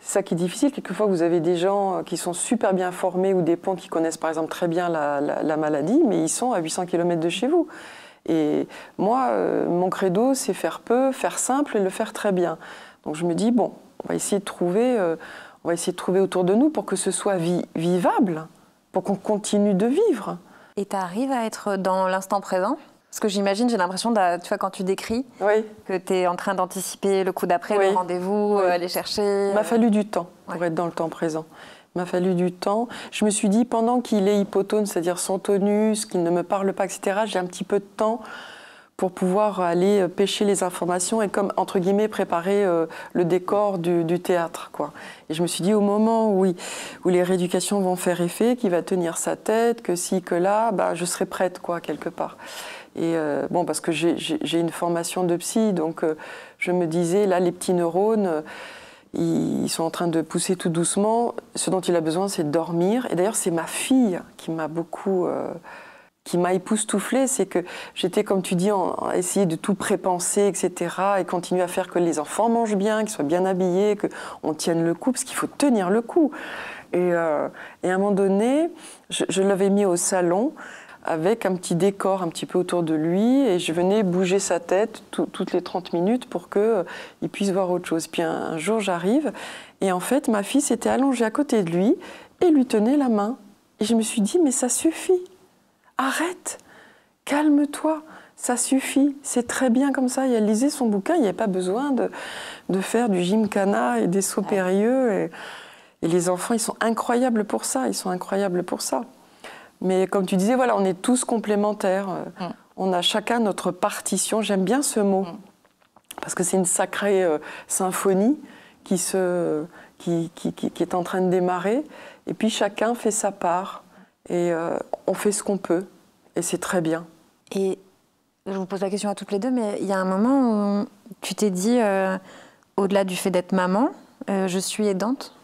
c'est ça qui est difficile. Quelquefois, vous avez des gens qui sont super bien formés ou des ponts qui connaissent par exemple très bien la maladie, mais ils sont à 800 km de chez vous. Et moi, mon credo, c'est faire peu, faire simple et le faire très bien. Donc je me dis, bon, on va essayer de trouver autour de nous pour que ce soit vivable, pour qu'on continue de vivre. Et tu arrives à être dans l'instant présent? Parce que j'imagine, j'ai l'impression, tu vois, quand tu décris, que tu es en train d'anticiper le coup d'après, le rendez-vous, aller chercher... Il m'a fallu du temps pour être dans le temps présent. Il m'a fallu du temps. Je me suis dit, pendant qu'il est hypotone, c'est-à-dire sans tonus, qu'il ne me parle pas, etc., j'ai un petit peu de temps pour pouvoir aller pêcher les informations et comme, entre guillemets, préparer le décor du théâtre, quoi. Et je me suis dit, au moment où les rééducations vont faire effet, qu'il va tenir sa tête, que si, que là, bah, je serai prête, quoi, quelque part. Et bon, parce que j'ai une formation de psy, donc je me disais, là, les petits neurones, ils sont en train de pousser tout doucement. Ce dont il a besoin, c'est de dormir. Et d'ailleurs, c'est ma fille qui m'a beaucoup... qui m'a époustouflée, c'est que j'étais, comme tu dis, à essayer de tout prépenser, etc., et continuer à faire que les enfants mangent bien, qu'ils soient bien habillés, qu'on tienne le coup, parce qu'il faut tenir le coup. Et à un moment donné, je l'avais mis au salon, avec un petit décor un petit peu autour de lui, et je venais bouger sa tête toutes les 30 minutes pour qu'il puisse voir autre chose. Puis un jour, j'arrive, et en fait, ma fille s'était allongée à côté de lui, et lui tenait la main. Et je me suis dit, mais ça suffit. Arrête, calme-toi, ça suffit. C'est très bien comme ça. Et elle lisait son bouquin, il n'y avait pas besoin de faire du gymkhana et des sauts périlleux. Et les enfants, ils sont incroyables pour ça. Ils sont incroyables pour ça. Mais comme tu disais, voilà, on est tous complémentaires. On a chacun notre partition. J'aime bien ce mot. Parce que c'est une sacrée symphonie qui est en train de démarrer. Et puis chacun fait sa part. Et on fait ce qu'on peut. Et c'est très bien. Et je vous pose la question à toutes les deux, mais il y a un moment où tu t'es dit, au-delà du fait d'être maman, je suis aidante.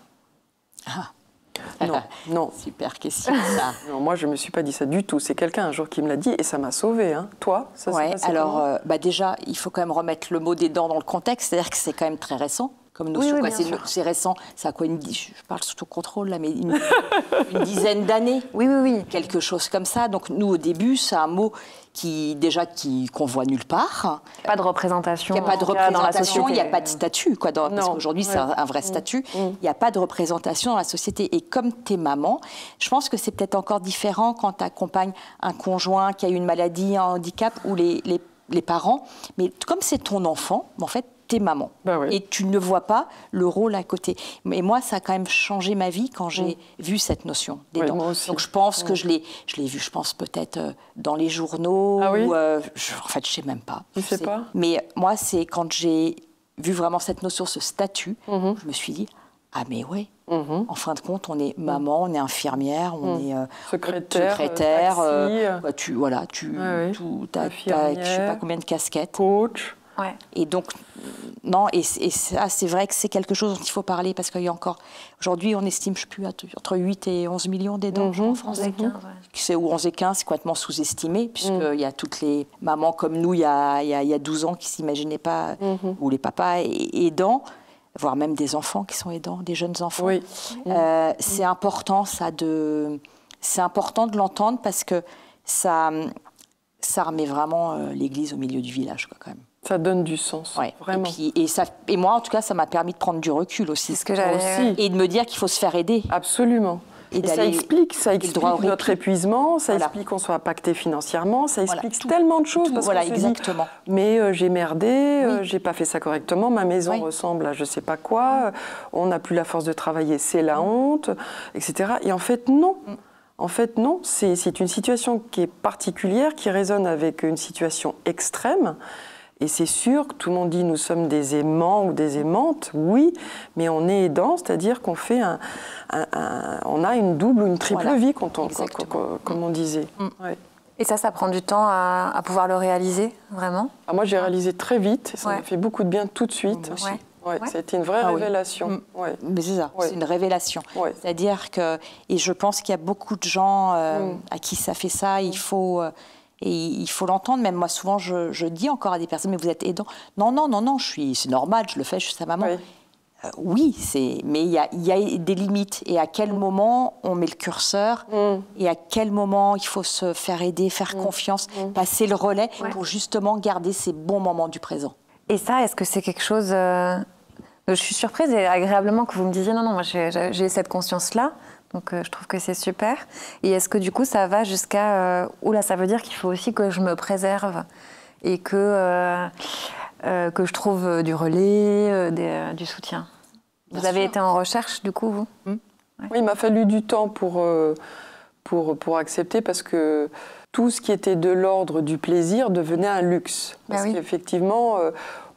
Non, non. Super question, ça. Non, moi, je ne me suis pas dit ça du tout. C'est quelqu'un un jour qui me l'a dit et ça m'a sauvée. Hein. Toi, ça s'est passé comment ? Déjà, il faut quand même remettre le mot d'aidant dans le contexte, c'est-à-dire que c'est quand même très récent. Comme notion, c'est récent, ça a quoi je parle sous contrôle là, mais une dizaine d'années. Oui. Quelque chose comme ça. Donc nous, au début, c'est un mot qu'on voit nulle part. Pas de représentation. Il n'y a pas de représentation, il n'y a pas de société. statut. Parce qu'aujourd'hui, c'est un vrai statut. Il n'y a pas de représentation dans la société. Et comme t'es maman, je pense que c'est peut-être encore différent quand tu accompagnes un conjoint qui a eu une maladie, un handicap, ou les parents. Mais comme c'est ton enfant, en fait, t'es maman. Et tu ne vois pas le rôle à côté. Mais moi, ça a quand même changé ma vie quand j'ai vu cette notion d'aidant. Moi aussi. Donc je pense que je l'ai vu, je pense peut-être dans les journaux. Ah oui ? En fait, je sais même pas. Tu sais pas ? Mais moi, c'est quand j'ai vu vraiment cette notion, ce statut, je me suis dit, ah mais ouais. En fin de compte, on est maman, on est infirmière, on est secrétaire, tu je sais pas combien de casquettes. Coach. Ouais. Et donc, non, et ça, c'est vrai que c'est quelque chose dont il faut parler parce qu'il y a encore. Aujourd'hui, on estime, je ne sais plus, entre 8 et 11 millions d'aidants en France. 11 et 15, C'est où 11 et 15, c'est complètement sous-estimé, puisqu'il y a toutes les mamans comme nous, il y a 12 ans, qui ne s'imaginaient pas, ou les papas aidants, voire même des enfants qui sont aidants, des jeunes enfants. Oui. C'est important, c'est important de l'entendre parce que ça remet vraiment l'église au milieu du village, quoi, quand même. Ça donne du sens, vraiment. Et moi, en tout cas, ça m'a permis de prendre du recul aussi. C'est ce que j'allais aussi. Et de me dire qu'il faut se faire aider. Absolument. Et ça explique notre épuisement, ça explique qu'on soit impacté financièrement, ça explique tellement de choses. Parce qu'on se exactement. Dit, mais j'ai merdé, j'ai pas fait ça correctement, ma maison ressemble à je sais pas quoi, on n'a plus la force de travailler, c'est la honte, etc. Et en fait, non. En fait, non, c'est une situation qui est particulière, qui résonne avec une situation extrême. Et c'est sûr que tout le monde dit nous sommes des aimants ou des aimantes, oui, mais on est aidant, c'est-à-dire qu'on fait on a une double ou une triple vie, comme on disait. Ouais. Et ça prend du temps à pouvoir le réaliser, vraiment ? Moi, j'ai réalisé très vite, et ça m'a fait beaucoup de bien tout de suite. Ça a été une vraie révélation. Mais c'est ça, c'est une révélation. C'est-à-dire que, et je pense qu'il y a beaucoup de gens à qui ça fait ça, il faut l'entendre. Même moi, souvent, je dis encore à des personnes, mais vous êtes aidant. Non, c'est normal, je le fais, je suis sa maman. Oui, mais il y a des limites. Et à quel moment on met le curseur et à quel moment il faut se faire aider, faire confiance, passer le relais pour justement garder ces bons moments du présent. Et ça, est-ce que c'est quelque chose... Je suis surprise et agréablement que vous me disiez non, moi j'ai cette conscience-là. Donc je trouve que c'est super. Et est-ce que du coup ça va jusqu'à... Oula, ça veut dire qu'il faut aussi que je me préserve et que je trouve du relais, du soutien. Vous avez été en recherche du coup, vous ? Oui, il m'a fallu du temps pour accepter parce que tout ce qui était de l'ordre du plaisir devenait un luxe. Parce qu'effectivement,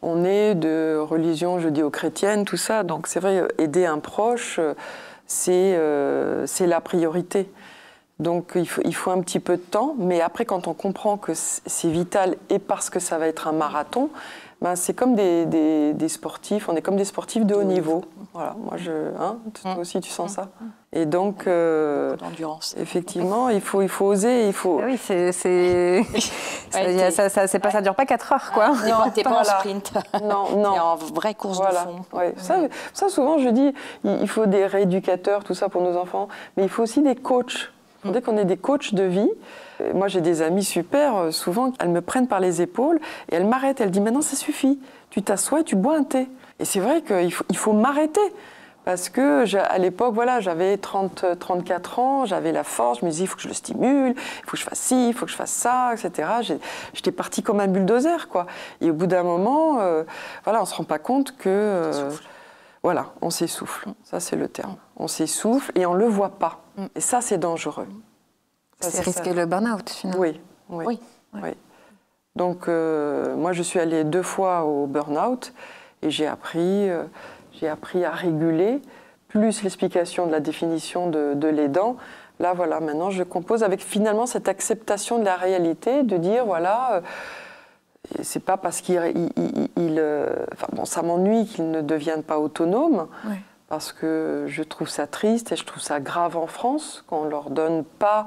on est de religion judéo-chrétienne, tout ça. Donc c'est vrai, aider un proche... c'est la priorité. Donc il faut un petit peu de temps, mais après quand on comprend que c'est vital et parce que ça va être un marathon, c'est comme des sportifs, on est comme des sportifs de haut niveau. Voilà, moi toi aussi tu sens ça. Et donc, effectivement, il faut oser, il faut... Oui, ça dure pas 4 heures, quoi. Non, t'es pas en sprint. Non. T'es en vraie course de fond. Ouais. Ça, souvent, je dis, il faut des rééducateurs, tout ça pour nos enfants, mais il faut aussi des coachs. Dès qu'on est des coachs de vie, moi j'ai des amies super, souvent, elles me prennent par les épaules et elles m'arrêtent. Elles disent, maintenant ça suffit, tu t'assois et tu bois un thé. Et c'est vrai qu'il faut m'arrêter. Parce que à l'époque, voilà, j'avais 34 ans, j'avais la force, je me disais, il faut que je le stimule, il faut que je fasse ci, il faut que je fasse ça, etc. J'étais partie comme un bulldozer, quoi. Et au bout d'un moment, voilà, on ne se rend pas compte que... voilà, on s'essouffle. Ça, c'est le terme. On s'essouffle et on ne le voit pas. Et ça, c'est dangereux. C'est risquer le burn-out, finalement. Oui. Donc, moi, je suis allée 2 fois au burn-out et j'ai appris à réguler, plus l'explication de la définition de l'aidant. Là, voilà, maintenant, je compose avec finalement cette acceptation de la réalité, de dire, voilà, c'est pas parce ça m'ennuie qu'il ne devienne pas autonome, parce que je trouve ça triste et je trouve ça grave en France, qu'on ne leur donne pas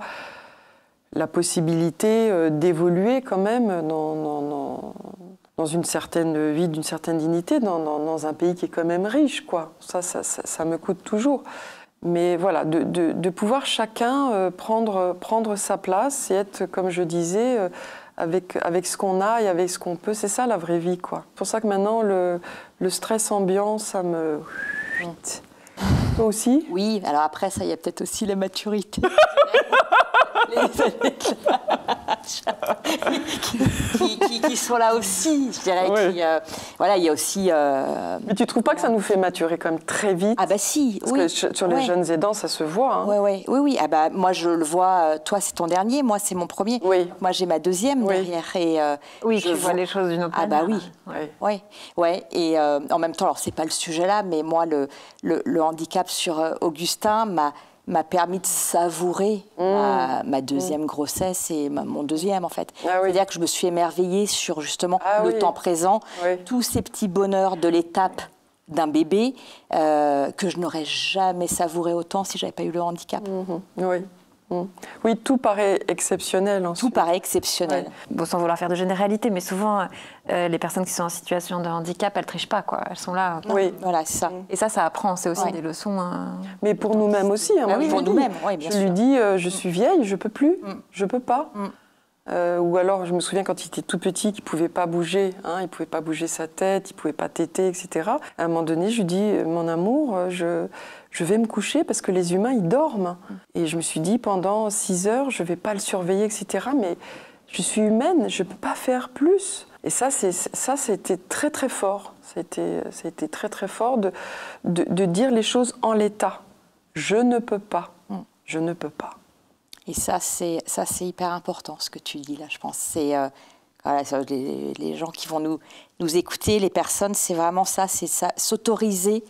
la possibilité d'évoluer quand même dans une certaine vie, d'une certaine dignité, dans un pays qui est quand même riche, quoi. Ça me coûte toujours. Mais voilà, de pouvoir chacun prendre sa place et être, comme je disais, avec ce qu'on a et avec ce qu'on peut. C'est ça la vraie vie, quoi. C'est pour ça que maintenant, le stress ambiant, ça me... Toi aussi ? Oui, alors après, ça, il y a peut-être aussi la maturité. qui sont là aussi, je dirais. Voilà, il y a aussi... Mais tu ne trouves pas que ça nous fait maturer quand même très vite ? Ah bah si, parce que sur les jeunes aidants, ça se voit. Hein. Oui. Ah bah, moi, je le vois, toi, c'est ton dernier, moi, c'est mon premier. Oui. Moi, j'ai ma deuxième derrière. Et, tu vois les choses d'une autre manière. Ah bah oui. Et en même temps, alors, c'est pas le sujet là, mais moi, le handicap sur Augustin m'a permis de savourer ma deuxième grossesse et mon deuxième, en fait. C'est-à-dire que je me suis émerveillée sur, justement, le temps présent, tous ces petits bonheurs de l'étape d'un bébé que je n'aurais jamais savouré autant si je n'avais pas eu le handicap. Oui, tout paraît exceptionnel. Tout paraît exceptionnel. Bon, sans vouloir faire de généralité, mais souvent, les personnes qui sont en situation de handicap, elles ne trichent pas, quoi. Elles sont là. Oui, voilà, c'est ça. Et ça apprend. C'est aussi des leçons. Mais pour nous-mêmes aussi. Hein, pour nous-mêmes, bien sûr. Je lui dis, je suis vieille, je ne peux plus, je ne peux pas. Ou alors, je me souviens quand il était tout petit, qu'il ne pouvait pas bouger, il ne pouvait pas bouger sa tête, il ne pouvait pas téter, etc. À un moment donné, je lui dis, mon amour, je vais me coucher parce que les humains, ils dorment. Et je me suis dit, pendant 6 heures, je ne vais pas le surveiller, etc. Mais je suis humaine, je ne peux pas faire plus. Et ça, c'était très, très fort. C'était très, très fort de dire les choses en l'état. Je ne peux pas. Je ne peux pas. Et ça, c'est hyper important, ce que tu dis là, je pense. C'est voilà, les gens qui vont nous écouter, les personnes, c'est vraiment ça, c'est ça, s'autoriser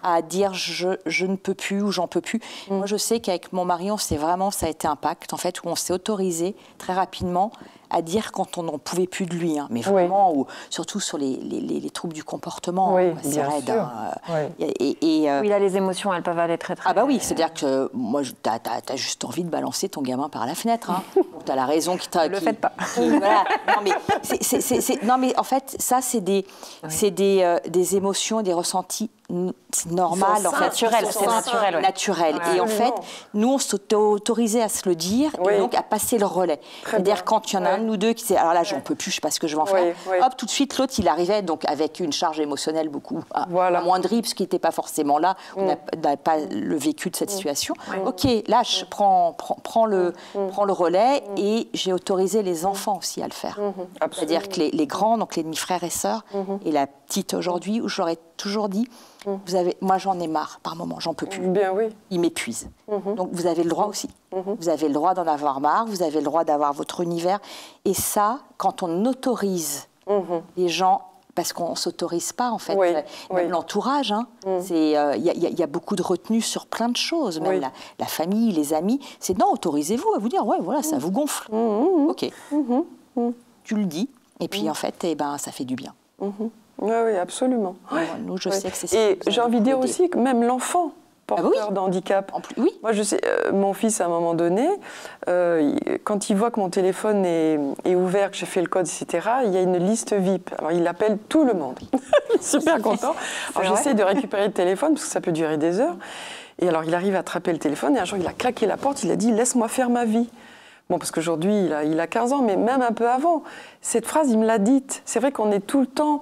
à dire je ne peux plus ou j'en peux plus. Moi, je sais qu'avec mon mari, ça a été un pacte, en fait, où on s'est autorisé très rapidement à dire quand on n'en pouvait plus de lui, mais vraiment, ou surtout sur les troubles du comportement, c'est raide. Oui, là, les émotions, elles peuvent aller très, très... Ah bah oui, c'est-à-dire que moi, t'as juste envie de balancer ton gamin par la fenêtre. T'as la raison qui t'a... Ne le faites pas. Voilà. Non, mais en fait, ça, c'est des émotions, des ressentis normal, en fait, naturel. Et en fait, nous, on s'autorisait à se le dire et donc à passer le relais. C'est-à-dire quand il y en a un de nous deux qui disait, alors là, j'en peux plus, je sais pas ce que je vais en faire. Hop, tout de suite, l'autre, il arrivait donc avec une charge émotionnelle beaucoup amoindrie, parce qu'il n'était pas forcément là, on n'a pas le vécu de cette situation. Ok, là, je prends le relais et j'ai autorisé les enfants aussi à le faire. C'est-à-dire que les grands, donc les demi-frères et sœurs, et la petite aujourd'hui, où j'aurais toujours dit, moi j'en ai marre par moment, j'en peux plus. Bien oui. Il m'épuise. Donc vous avez le droit aussi. Vous avez le droit d'en avoir marre, vous avez le droit d'avoir votre univers. Et ça, quand on autorise les gens, parce qu'on ne s'autorise pas en fait, même l'entourage, il y a beaucoup de retenue sur plein de choses, même la famille, les amis, c'est non, autorisez-vous à vous dire, voilà, ça vous gonfle. Ok, tu le dis, et puis en fait, ça fait du bien. Oui, absolument. Nous, je sais que c'est ça. Et j'ai envie de dire aussi que même l'enfant porteur de handicap. Moi, je sais, mon fils, à un moment donné, quand il voit que mon téléphone est ouvert, que j'ai fait le code, etc., il y a une liste VIP. Alors, il appelle tout le monde. Super content. Alors, j'essaie de récupérer le téléphone, parce que ça peut durer des heures. Et alors, il arrive à attraper le téléphone, et un jour, il a claqué la porte, il a dit « Laisse-moi faire ma vie ». Bon, parce qu'aujourd'hui, il a 15 ans, mais même un peu avant. Cette phrase, il me l'a dite. C'est vrai qu'on est tout le temps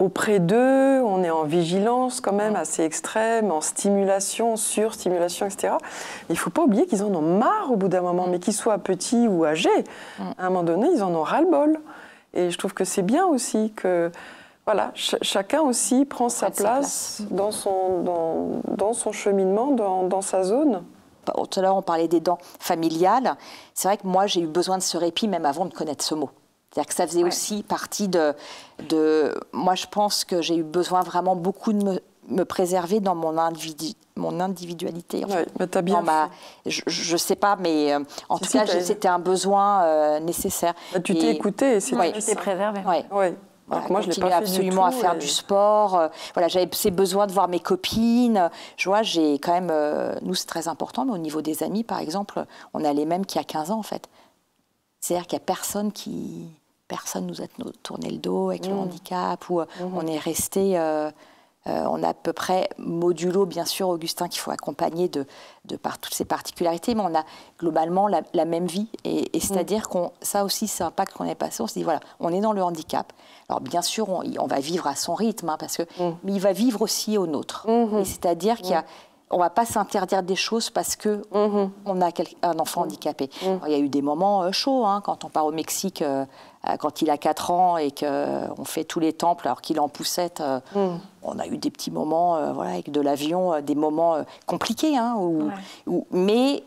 auprès d'eux, on est en vigilance quand même assez extrême, en stimulation, surstimulation, etc. Il ne faut pas oublier qu'ils en ont marre au bout d'un moment, mais qu'ils soient petits ou âgés, à un moment donné, ils en ont ras-le-bol. Et je trouve que c'est bien aussi que voilà, chacun aussi prend sa place dans son cheminement, dans sa zone. Tout à l'heure, on parlait des dents familiales. C'est vrai que moi, j'ai eu besoin de ce répit même avant de connaître ce mot. C'est-à-dire que ça faisait aussi partie de... Moi, je pense que j'ai eu besoin vraiment beaucoup de me préserver dans mon individualité. En fait. Mais t'as bien je ne sais pas, mais en tout cas, c'était un besoin nécessaire. Tu t'es écouté et c'est tu t'es préservé. Voilà, moi, je l'ai pas fait absolument du tout, à faire du sport. Voilà, j'avais ces besoins de voir mes copines. Je vois, j'ai quand même... nous, c'est très important, mais au niveau des amis, par exemple, on a les mêmes qu'il y a 15 ans, en fait. C'est-à-dire qu'il n'y a personne qui... Personne nous a tourné le dos avec le handicap, ou on est resté... on a à peu près, modulo, bien sûr, Augustin, qu'il faut accompagner de par toutes ses particularités, mais on a globalement la même vie. Et c'est-à-dire ça aussi, c'est un pacte qu'on est passé. On se dit, voilà, on est dans le handicap. Alors, bien sûr, on va vivre à son rythme, hein, parce que, mais il va vivre aussi au nôtre. Et c'est-à-dire qu'on ne va pas s'interdire des choses parce qu'on a un enfant handicapé. Alors, il y a eu des moments chauds, hein, quand on part au Mexique... quand il a 4 ans et qu'on fait tous les temples alors qu'il est en poussette, on a eu des petits moments voilà, avec de l'avion, des moments compliqués. Hein, mais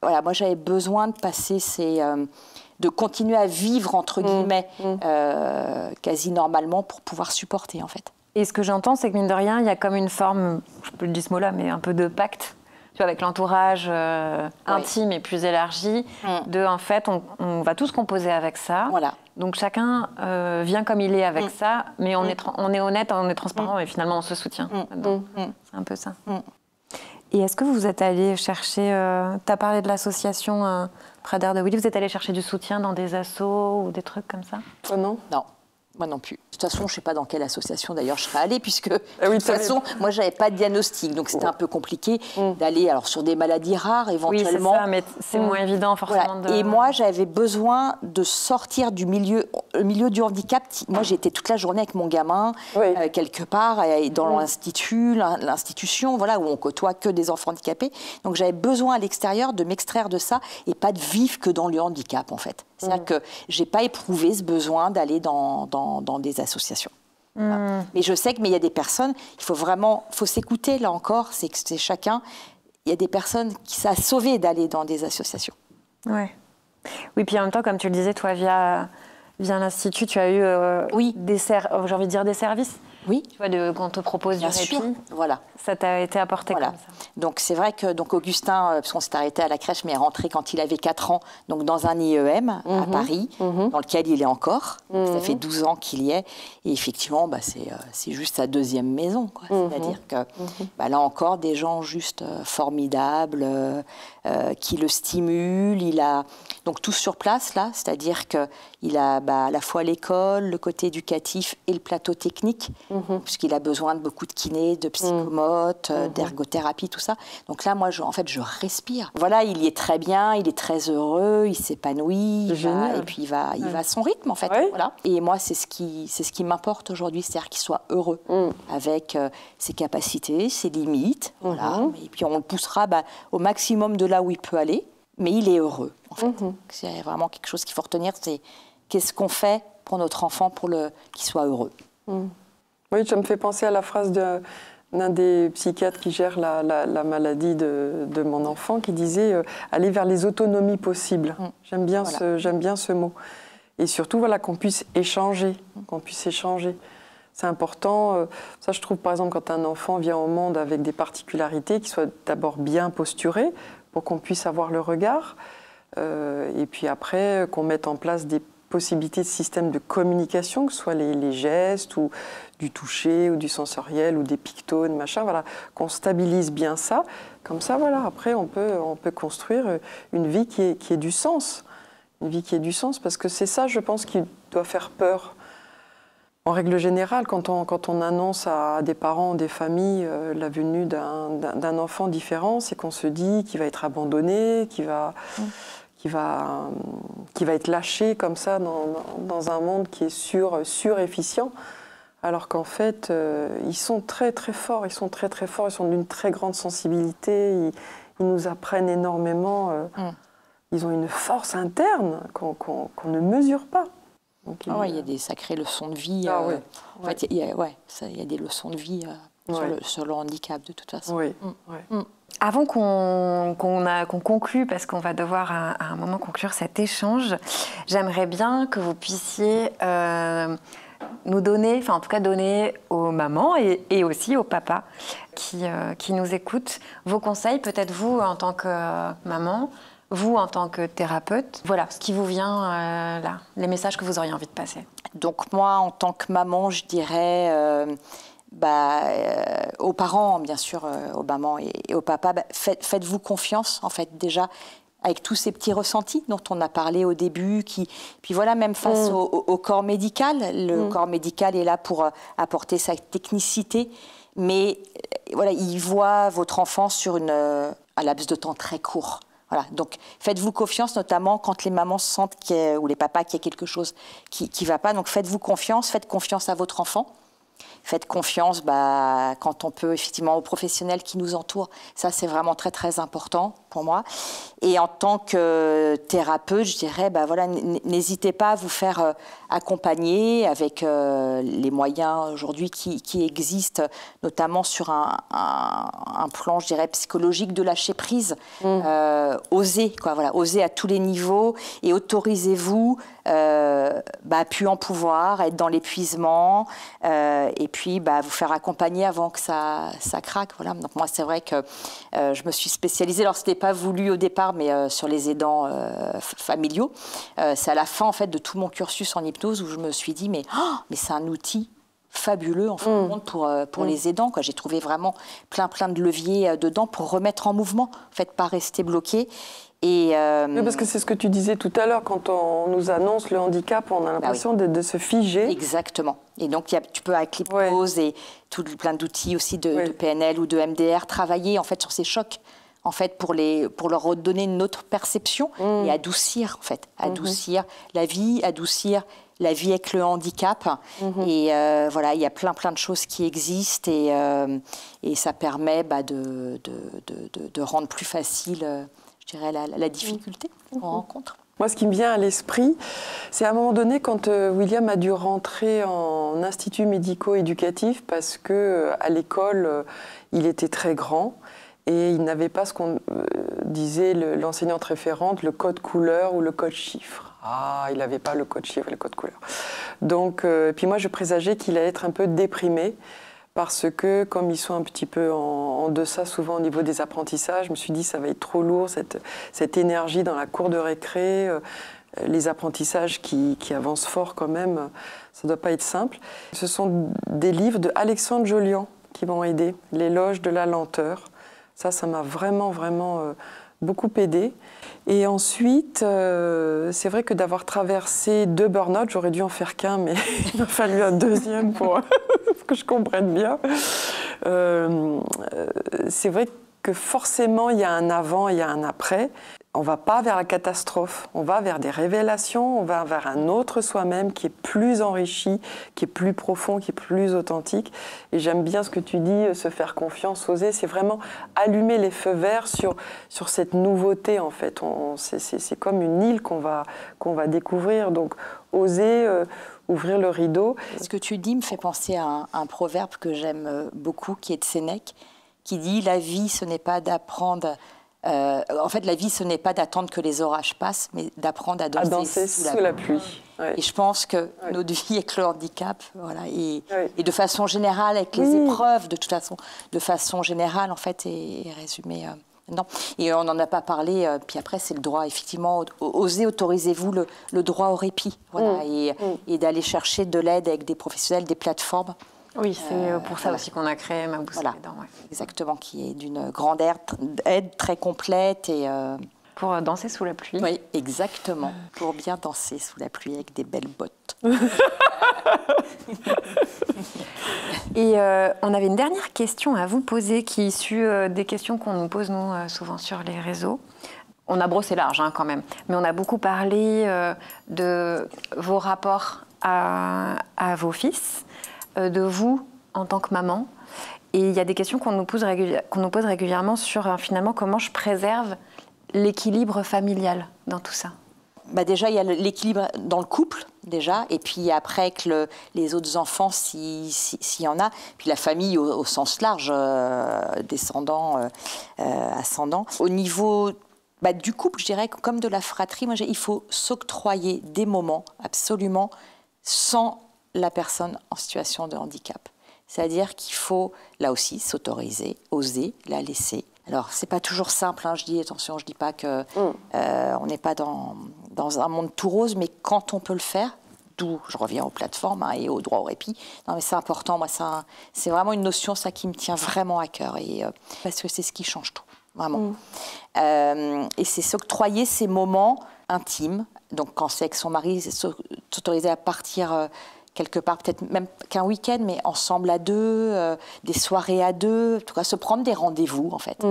voilà, moi, j'avais besoin de passer de continuer à vivre, entre guillemets, quasi normalement pour pouvoir supporter, en fait. Et ce que j'entends, c'est que mine de rien, il y a comme une forme, je peux le dire ce mot-là, mais un peu de pacte, tu vois, avec l'entourage intime et plus élargi, en fait, on va tous composer avec ça. Voilà. Donc chacun vient comme il est avec ça, mais on est honnête, on est transparent et finalement on se soutient. C'est un peu ça. Et est-ce que vous êtes allé chercher, tu as parlé de l'association Prader de Willy, vous êtes allé chercher du soutien dans des assos ou des trucs comme ça? Toi non? Non. Moi non plus. De toute façon, je ne sais pas dans quelle association d'ailleurs je serais allée, puisque de toute façon, moi, je n'avais pas de diagnostic. Donc, c'était un peu compliqué d'aller sur des maladies rares, éventuellement. Oui, c'est ça, mais c'est moins évident forcément. Voilà. Et moi, j'avais besoin de sortir du milieu du handicap. Moi, j'étais toute la journée avec mon gamin, quelque part, dans l'institution, voilà, où on côtoie que des enfants handicapés. Donc, j'avais besoin à l'extérieur de m'extraire de ça et pas de vivre que dans le handicap, en fait. C'est-à-dire que je n'ai pas éprouvé ce besoin d'aller dans des associations. Voilà. Mais je sais qu'il y a des personnes, il faut s'écouter, là encore, c'est chacun. Il y a des personnes qui ça a sauvé d'aller dans des associations. Ouais. Oui, puis en même temps, comme tu le disais, toi, via l'Institut, tu as eu j'ai envie de dire des services. Oui. Tu vois, quand on te propose du répit, voilà. Ça t'a été apporté comme ça. Donc c'est vrai que Augustin, parce qu'on s'est arrêté à la crèche, mais est rentré quand il avait 4 ans, donc dans un IEM à Paris, dans lequel il est encore. Donc, ça fait 12 ans qu'il y est. Et effectivement, c'est juste sa deuxième maison, quoi. C'est-à-dire que là encore, des gens juste formidables, qui le stimulent. Il a donc tout sur place, là, c'est-à-dire qu'il a à la fois l'école, le côté éducatif et le plateau technique, puisqu'il a besoin de beaucoup de kinés, de psychomotes, d'ergothérapie, tout ça. Donc là, moi, je respire. Voilà, il y est très bien, il est très heureux, il s'épanouit, et puis il va à son rythme, en fait. Ouais. Voilà. Et moi, c'est ce qui m'importe aujourd'hui, c'est-à-dire qu'il soit heureux avec ses capacités, ses limites, voilà. Et puis on le poussera au maximum de là où il peut aller, mais il est heureux, en fait. C'est vraiment quelque chose qu'il faut retenir, c'est qu'est-ce qu'on fait pour notre enfant pour qu'il soit heureux. Oui, ça me fait penser à la phrase d'un des psychiatres qui gère la maladie de mon enfant, qui disait aller vers les autonomies possibles. J'aime bien ce mot. Et surtout, qu'on puisse échanger. C'est important. Ça, je trouve, par exemple, quand un enfant vient au monde avec des particularités, qu'il soit d'abord bien posturé pour qu'on puisse avoir le regard. Et puis après, qu'on mette en place des possibilités de systèmes de communication, que ce soit les gestes ou du toucher ou du sensoriel ou des pictones, machin, voilà, qu'on stabilise bien ça. Comme ça, voilà, après, on peut construire une vie qui ait du sens. Une vie qui ait du sens, parce que c'est ça, je pense, qui doit faire peur. En règle générale, quand on annonce à des parents, des familles, la venue d'un enfant différent, c'est qu'on se dit qu'il va être abandonné, qu'il va être lâché comme ça dans un monde qui est sur-efficient, Alors qu'en fait, ils sont très très forts, ils sont très très forts, ils sont d'une très grande sensibilité, ils nous apprennent énormément, ils ont une force interne qu'on ne mesure pas. Donc, il y a des sacrées leçons de vie. En fait, il y a des leçons de vie sur le handicap, de toute façon. Oui. Avant qu'on conclue, parce qu'on va devoir à un moment conclure cet échange, j'aimerais bien que vous puissiez nous donner, enfin en tout cas donner aux mamans et aussi aux papas qui nous écoutent, vos conseils, peut-être vous en tant que maman, vous en tant que thérapeute. Voilà, ce qui vous vient là, les messages que vous auriez envie de passer. Donc moi, en tant que maman, je dirais aux parents, bien sûr, aux mamans et aux papas, faites-vous confiance, en fait, déjà, avec tous ces petits ressentis dont on a parlé au début, puis voilà, même face au corps médical. Le corps médical est là pour apporter sa technicité, mais voilà, il voit votre enfant sur un laps de temps très court. Voilà, donc faites-vous confiance, notamment quand les mamans sentent ou les papas qu'il y a quelque chose qui ne va pas. Donc faites confiance à votre enfant. Faites confiance quand on peut, effectivement, aux professionnels qui nous entourent. Ça, c'est vraiment très, très important pour moi. Et en tant que thérapeute, je dirais, n'hésitez pas à vous faire accompagner avec les moyens aujourd'hui qui existent, notamment sur un plan, je dirais, psychologique de lâcher prise. Osez à tous les niveaux et autorisez-vous plus en pouvoir, être dans l'épuisement et puis vous faire accompagner avant que ça craque. Voilà. Donc moi, c'est vrai que je me suis spécialisée, alors c'était pas voulu au départ, mais sur les aidants familiaux. C'est à la fin en fait de tout mon cursus en hypnose où je me suis dit mais c'est un outil fabuleux en fin de compte pour les aidants, quoi. J'ai trouvé vraiment plein de leviers dedans pour remettre en mouvement, en fait, pas rester bloqué. Oui, parce que c'est ce que tu disais tout à l'heure, quand on nous annonce le handicap, on a l'impression de se figer. Exactement. Et donc, tu peux avec l'hypnose et plein d'outils aussi de PNL ou de MDR, travailler en fait sur ces chocs, en fait, pour leur redonner une autre perception et adoucir, en fait, adoucir la vie avec le handicap. Et voilà, il y a plein de choses qui existent et ça permet de rendre plus facile, je dirais, la difficulté qu'on rencontre. Moi, ce qui me vient à l'esprit, c'est à un moment donné quand William a dû rentrer en institut médico-éducatif parce qu'à l'école, il était très grand et il n'avait pas ce qu'on disait l'enseignante référente, le code couleur ou le code chiffre. Il n'avait pas le code chiffre et le code couleur. Donc, puis moi, je présageais qu'il allait être un peu déprimé parce que, comme ils sont un petit peu en deçà souvent au niveau des apprentissages, je me suis dit ça va être trop lourd, cette énergie dans la cour de récré, les apprentissages qui avancent fort quand même, ça ne doit pas être simple. Ce sont des livres de Alexandre Jolian qui m'ont aidé, L'éloge de la lenteur. Ça m'a vraiment beaucoup aidé. Et ensuite, c'est vrai que d'avoir traversé 2 burn-out, j'aurais dû en faire qu'un, mais il m'a fallu un deuxième pour que je comprenne bien. C'est vrai que forcément, il y a un avant, il y a un après. On ne va pas vers la catastrophe, on va vers des révélations, on va vers un autre soi-même qui est plus enrichi, qui est plus profond, qui est plus authentique. Et j'aime bien ce que tu dis, se faire confiance, oser, c'est vraiment allumer les feux verts sur cette nouveauté en fait. C'est comme une île qu'on va découvrir, donc oser ouvrir le rideau. Ce que tu dis me fait penser à un proverbe que j'aime beaucoup, qui est de Sénèque, qui dit « La vie, ce n'est pas d'apprendre... en fait, la vie, ce n'est pas d'attendre que les orages passent, mais d'apprendre à danser sous la pluie. » Et je pense que notre vie avec le handicap, voilà, et de façon générale, avec les épreuves, de toute façon, de façon générale, en fait, est résumée. Non. Et on n'en a pas parlé, puis après, c'est le droit, effectivement, osez, autorisez-vous le droit au répit, voilà, et d'aller chercher de l'aide avec des professionnels, des plateformes. Oui, c'est pour ça aussi qu'on a créé Ma Boussole Aidant. Exactement, qui est d'une grande aide très complète. Et, pour danser sous la pluie. Oui, exactement, pour bien danser sous la pluie avec des belles bottes. Et on avait une dernière question à vous poser qui est issue des questions qu'on nous pose, nous, souvent sur les réseaux. On a brossé large, quand même, mais on a beaucoup parlé de vos rapports à vos fils. de vous en tant que maman. Et il y a des questions qu'on nous pose régulièrement sur finalement comment je préserve l'équilibre familial dans tout ça. Bah déjà, il y a l'équilibre dans le couple, déjà, et puis après, avec les autres enfants, s'il y en a, puis la famille au sens large, descendant, ascendant. Au niveau du couple, je dirais, comme de la fratrie, il faut s'octroyer des moments, absolument, sans la personne en situation de handicap. C'est-à-dire qu'il faut, là aussi, s'autoriser, oser, la laisser. Alors, c'est pas toujours simple, je dis, attention, je dis pas que on n'est pas dans un monde tout rose, mais quand on peut le faire, d'où je reviens aux plateformes et au droit au répit, non mais c'est important, moi c'est vraiment une notion, ça qui me tient vraiment à cœur, et, parce que c'est ce qui change tout, vraiment. Et c'est s'octroyer ces moments intimes, donc quand c'est avec son mari, s'autoriser à partir quelque part, peut-être même qu'un week-end, mais ensemble à deux, des soirées à deux, en tout cas se prendre des rendez-vous en fait.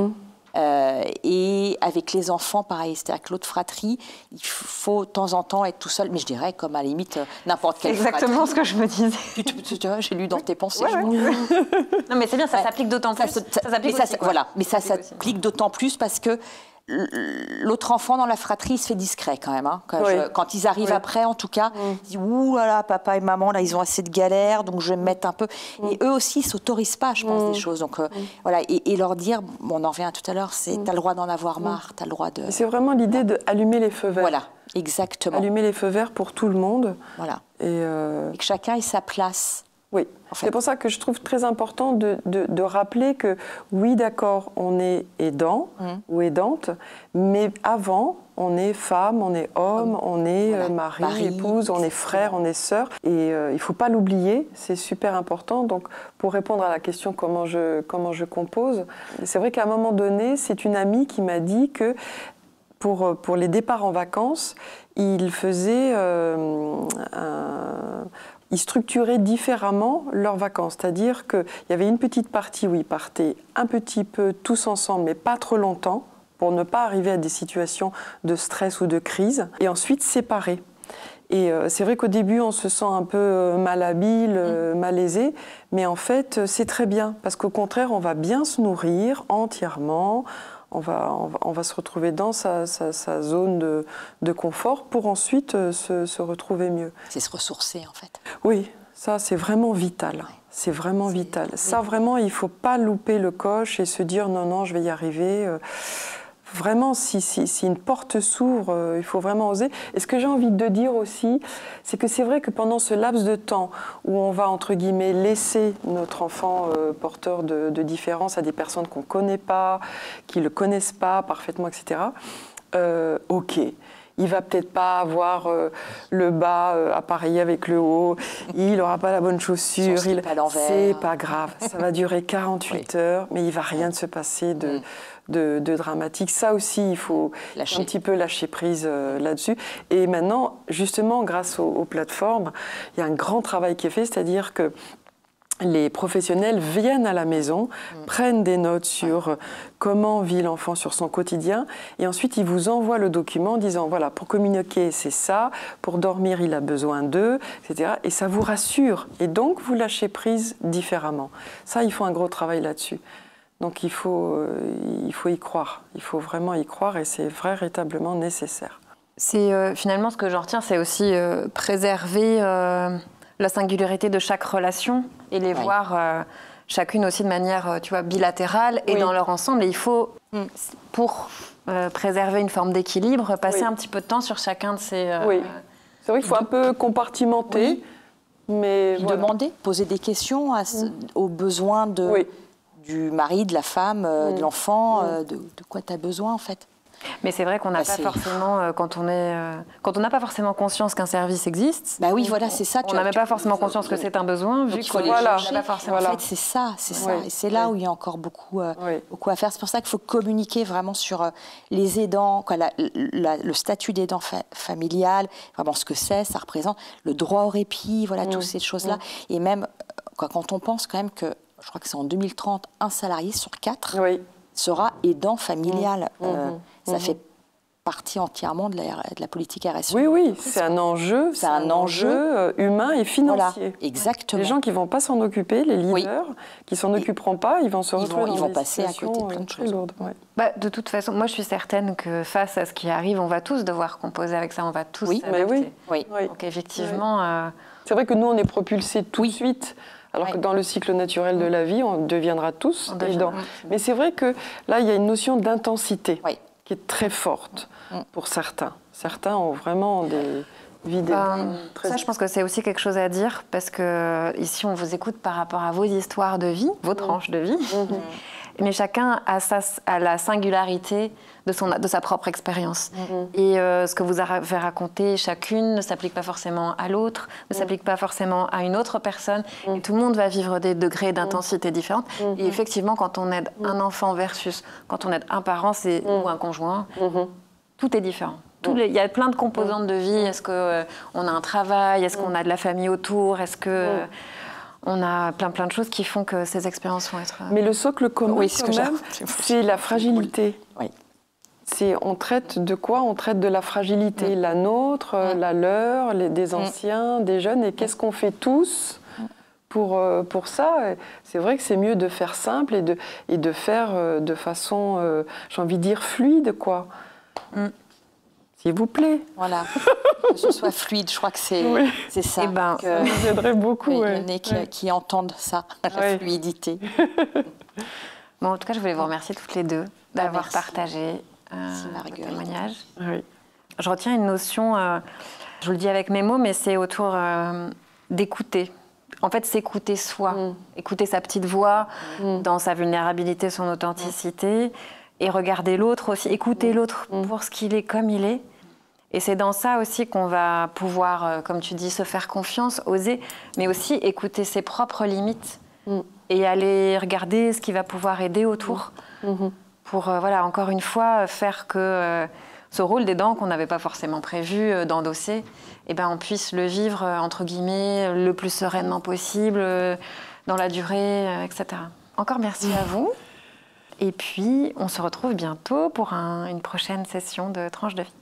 Et avec les enfants, pareil, c'est-à-dire que l'autre fratrie, il faut de temps en temps être tout seul, mais je dirais comme à la limite n'importe quelle fratrie. Exactement ce que je me disais. Tu vois, j'ai lu dans tes pensées. Non mais c'est bien, ça s'applique d'autant plus. Ça s'applique aussi, voilà, mais ça s'applique d'autant plus parce que l'autre enfant dans la fratrie, il se fait discret quand même. Quand ils arrivent après, en tout cas, ils disent « Ouh là là, papa et maman, là, ils ont assez de galères, donc je vais me mettre un peu... » Et eux aussi, ils ne s'autorisent pas, je pense, des choses. Donc, voilà, et leur dire, on en revient tout à l'heure, c'est « T'as le droit d'en avoir marre, t'as le droit de... » C'est vraiment l'idée d'allumer les feux verts. Voilà, exactement. Allumer les feux verts pour tout le monde. Voilà. Et que chacun ait sa place. Oui, en fait. C'est pour ça que je trouve très important de rappeler que, oui, d'accord, on est aidant ou aidante, mais avant, on est femme, on est homme, on est mari, épouse, on est frère, on est sœur. Et il ne faut pas l'oublier, c'est super important. Donc, pour répondre à la question comment je compose, c'est vrai qu'à un moment donné, c'est une amie qui m'a dit que pour les départs en vacances, il faisait ils structuraient différemment leurs vacances. C'est-à-dire qu'il y avait une petite partie où ils partaient un petit peu tous ensemble, mais pas trop longtemps, pour ne pas arriver à des situations de stress ou de crise, et ensuite séparés. Et c'est vrai qu'au début, on se sent un peu malhabile, malaisé, mais en fait, c'est très bien, parce qu'au contraire, on va bien se nourrir entièrement, on va se retrouver dans sa zone de confort pour ensuite se retrouver mieux. C'est se ressourcer, en fait. Oui, ça, c'est vraiment vital. Ouais. C'est vraiment vital. Ça, vraiment, il ne faut pas louper le coche et se dire « non, non, je vais y arriver ». Vraiment, si une porte s'ouvre, il faut vraiment oser. Et ce que j'ai envie de dire aussi, c'est que c'est vrai que pendant ce laps de temps où on va, entre guillemets, laisser notre enfant porteur de différence à des personnes qu'on ne connaît pas, qui ne le connaissent pas parfaitement, etc., ok. Il va peut-être pas avoir le bas appareillé avec le haut, il n'aura pas la bonne chaussure, c'est pas grave, ça va durer 48 heures, mais il va rien se passer de dramatique. Ça aussi, il faut un petit peu lâcher prise là-dessus. Et maintenant, justement, grâce aux plateformes, il y a un grand travail qui est fait, c'est-à-dire que les professionnels viennent à la maison, prennent des notes sur comment vit l'enfant sur son quotidien, et ensuite ils vous envoient le document en disant voilà, pour communiquer c'est ça, pour dormir il a besoin d'eux, etc. Et ça vous rassure, et donc vous lâchez prise différemment. Ça, il faut un gros travail là-dessus. Donc il faut y croire, il faut vraiment y croire, et c'est véritablement nécessaire. C'est finalement ce que j'en retiens, c'est aussi préserver la singularité de chaque relation et les voir chacune aussi de manière bilatérale et dans leur ensemble. Et il faut, pour préserver une forme d'équilibre, passer un petit peu de temps sur chacun de ces... Oui, c'est vrai qu'il faut un peu compartimenter, mais voilà. Demander, poser des questions aux besoins du mari, de la femme, de l'enfant, de quoi tu as besoin en fait. Mais c'est vrai qu'on n'a pas forcément, quand on n'a pas forcément conscience qu'un service existe. Bah oui, voilà, c'est ça. On n'a même pas forcément conscience que c'est un besoin, vu qu'il faut les chercher. Pas forcément. En fait, c'est ça. Et c'est là où il y a encore beaucoup à faire. C'est pour ça qu'il faut communiquer vraiment sur les aidants, le statut d'aidant familial, vraiment ce que c'est, ça représente, le droit au répit, voilà, toutes ces choses-là. Et même, quand on pense quand même que, je crois que c'est en 2030, un salarié sur 4 sera aidant familial. Ça fait partie entièrement de la politique RSE. Oui, oui, c'est un enjeu. C'est un enjeu humain et financier. Voilà, exactement. Les gens qui ne vont pas s'en occuper, les leaders qui ne s'en occuperont pas, ils vont se retrouver ils vont passer à côté de plein de choses. Lourdes. Ouais. Bah, de toute façon, moi je suis certaine que face à ce qui arrive, on va tous devoir composer avec ça, on va tous s'adapter. Oui. Donc effectivement... C'est vrai que nous, on est propulsés tout de suite. Alors que dans le cycle naturel de la vie, on deviendra tous aidants. Mais c'est vrai que là, il y a une notion d'intensité qui est très forte pour certains. Certains ont vraiment des vies Ça, je pense que c'est aussi quelque chose à dire, parce que ici, on vous écoute par rapport à vos histoires de vie, vos tranches de vie. Mais chacun a la singularité de sa propre expérience. Et ce que vous avez raconté chacune ne s'applique pas forcément à l'autre, ne s'applique pas forcément à une autre personne. Et tout le monde va vivre des degrés d'intensité différentes. Et effectivement, quand on aide un enfant versus quand on aide un parent ou un conjoint, tout est différent. Il y a plein de composantes de vie. Est-ce qu'on a un travail? Est-ce qu'on a de la famille autour? Est-ce que... On a plein de choses qui font que ces expériences vont être... Mais le socle commun, c'est la fragilité. Oui. On traite de quoi? On traite de la fragilité, la nôtre, la leur, des anciens, des jeunes. Et qu'est-ce qu'on fait tous pour ça? C'est vrai que c'est mieux de faire simple et de faire de façon, j'ai envie de dire, fluide, quoi. S'il vous plaît. Voilà, que ce soit fluide, je crois que c'est ça. Ça nous aiderait beaucoup. Il y en a qui entendent ça, la fluidité. Bon, en tout cas, je voulais vous remercier toutes les deux d'avoir partagé votre témoignage. Oui. Je retiens une notion, je vous le dis avec mes mots, mais c'est autour d'écouter. En fait, s'écouter soi, écouter sa petite voix dans sa vulnérabilité, son authenticité. Et regarder l'autre aussi, écouter l'autre pour ce qu'il est, comme il est. Et c'est dans ça aussi qu'on va pouvoir, comme tu dis, se faire confiance, oser, mais aussi écouter ses propres limites et aller regarder ce qui va pouvoir aider autour pour, voilà, encore une fois, faire que ce rôle d'aidant qu'on n'avait pas forcément prévu d'endosser, eh ben, on puisse le vivre, entre guillemets, le plus sereinement possible, dans la durée, etc. Encore merci à vous. Et puis, on se retrouve bientôt pour une prochaine session de Tranche de vie.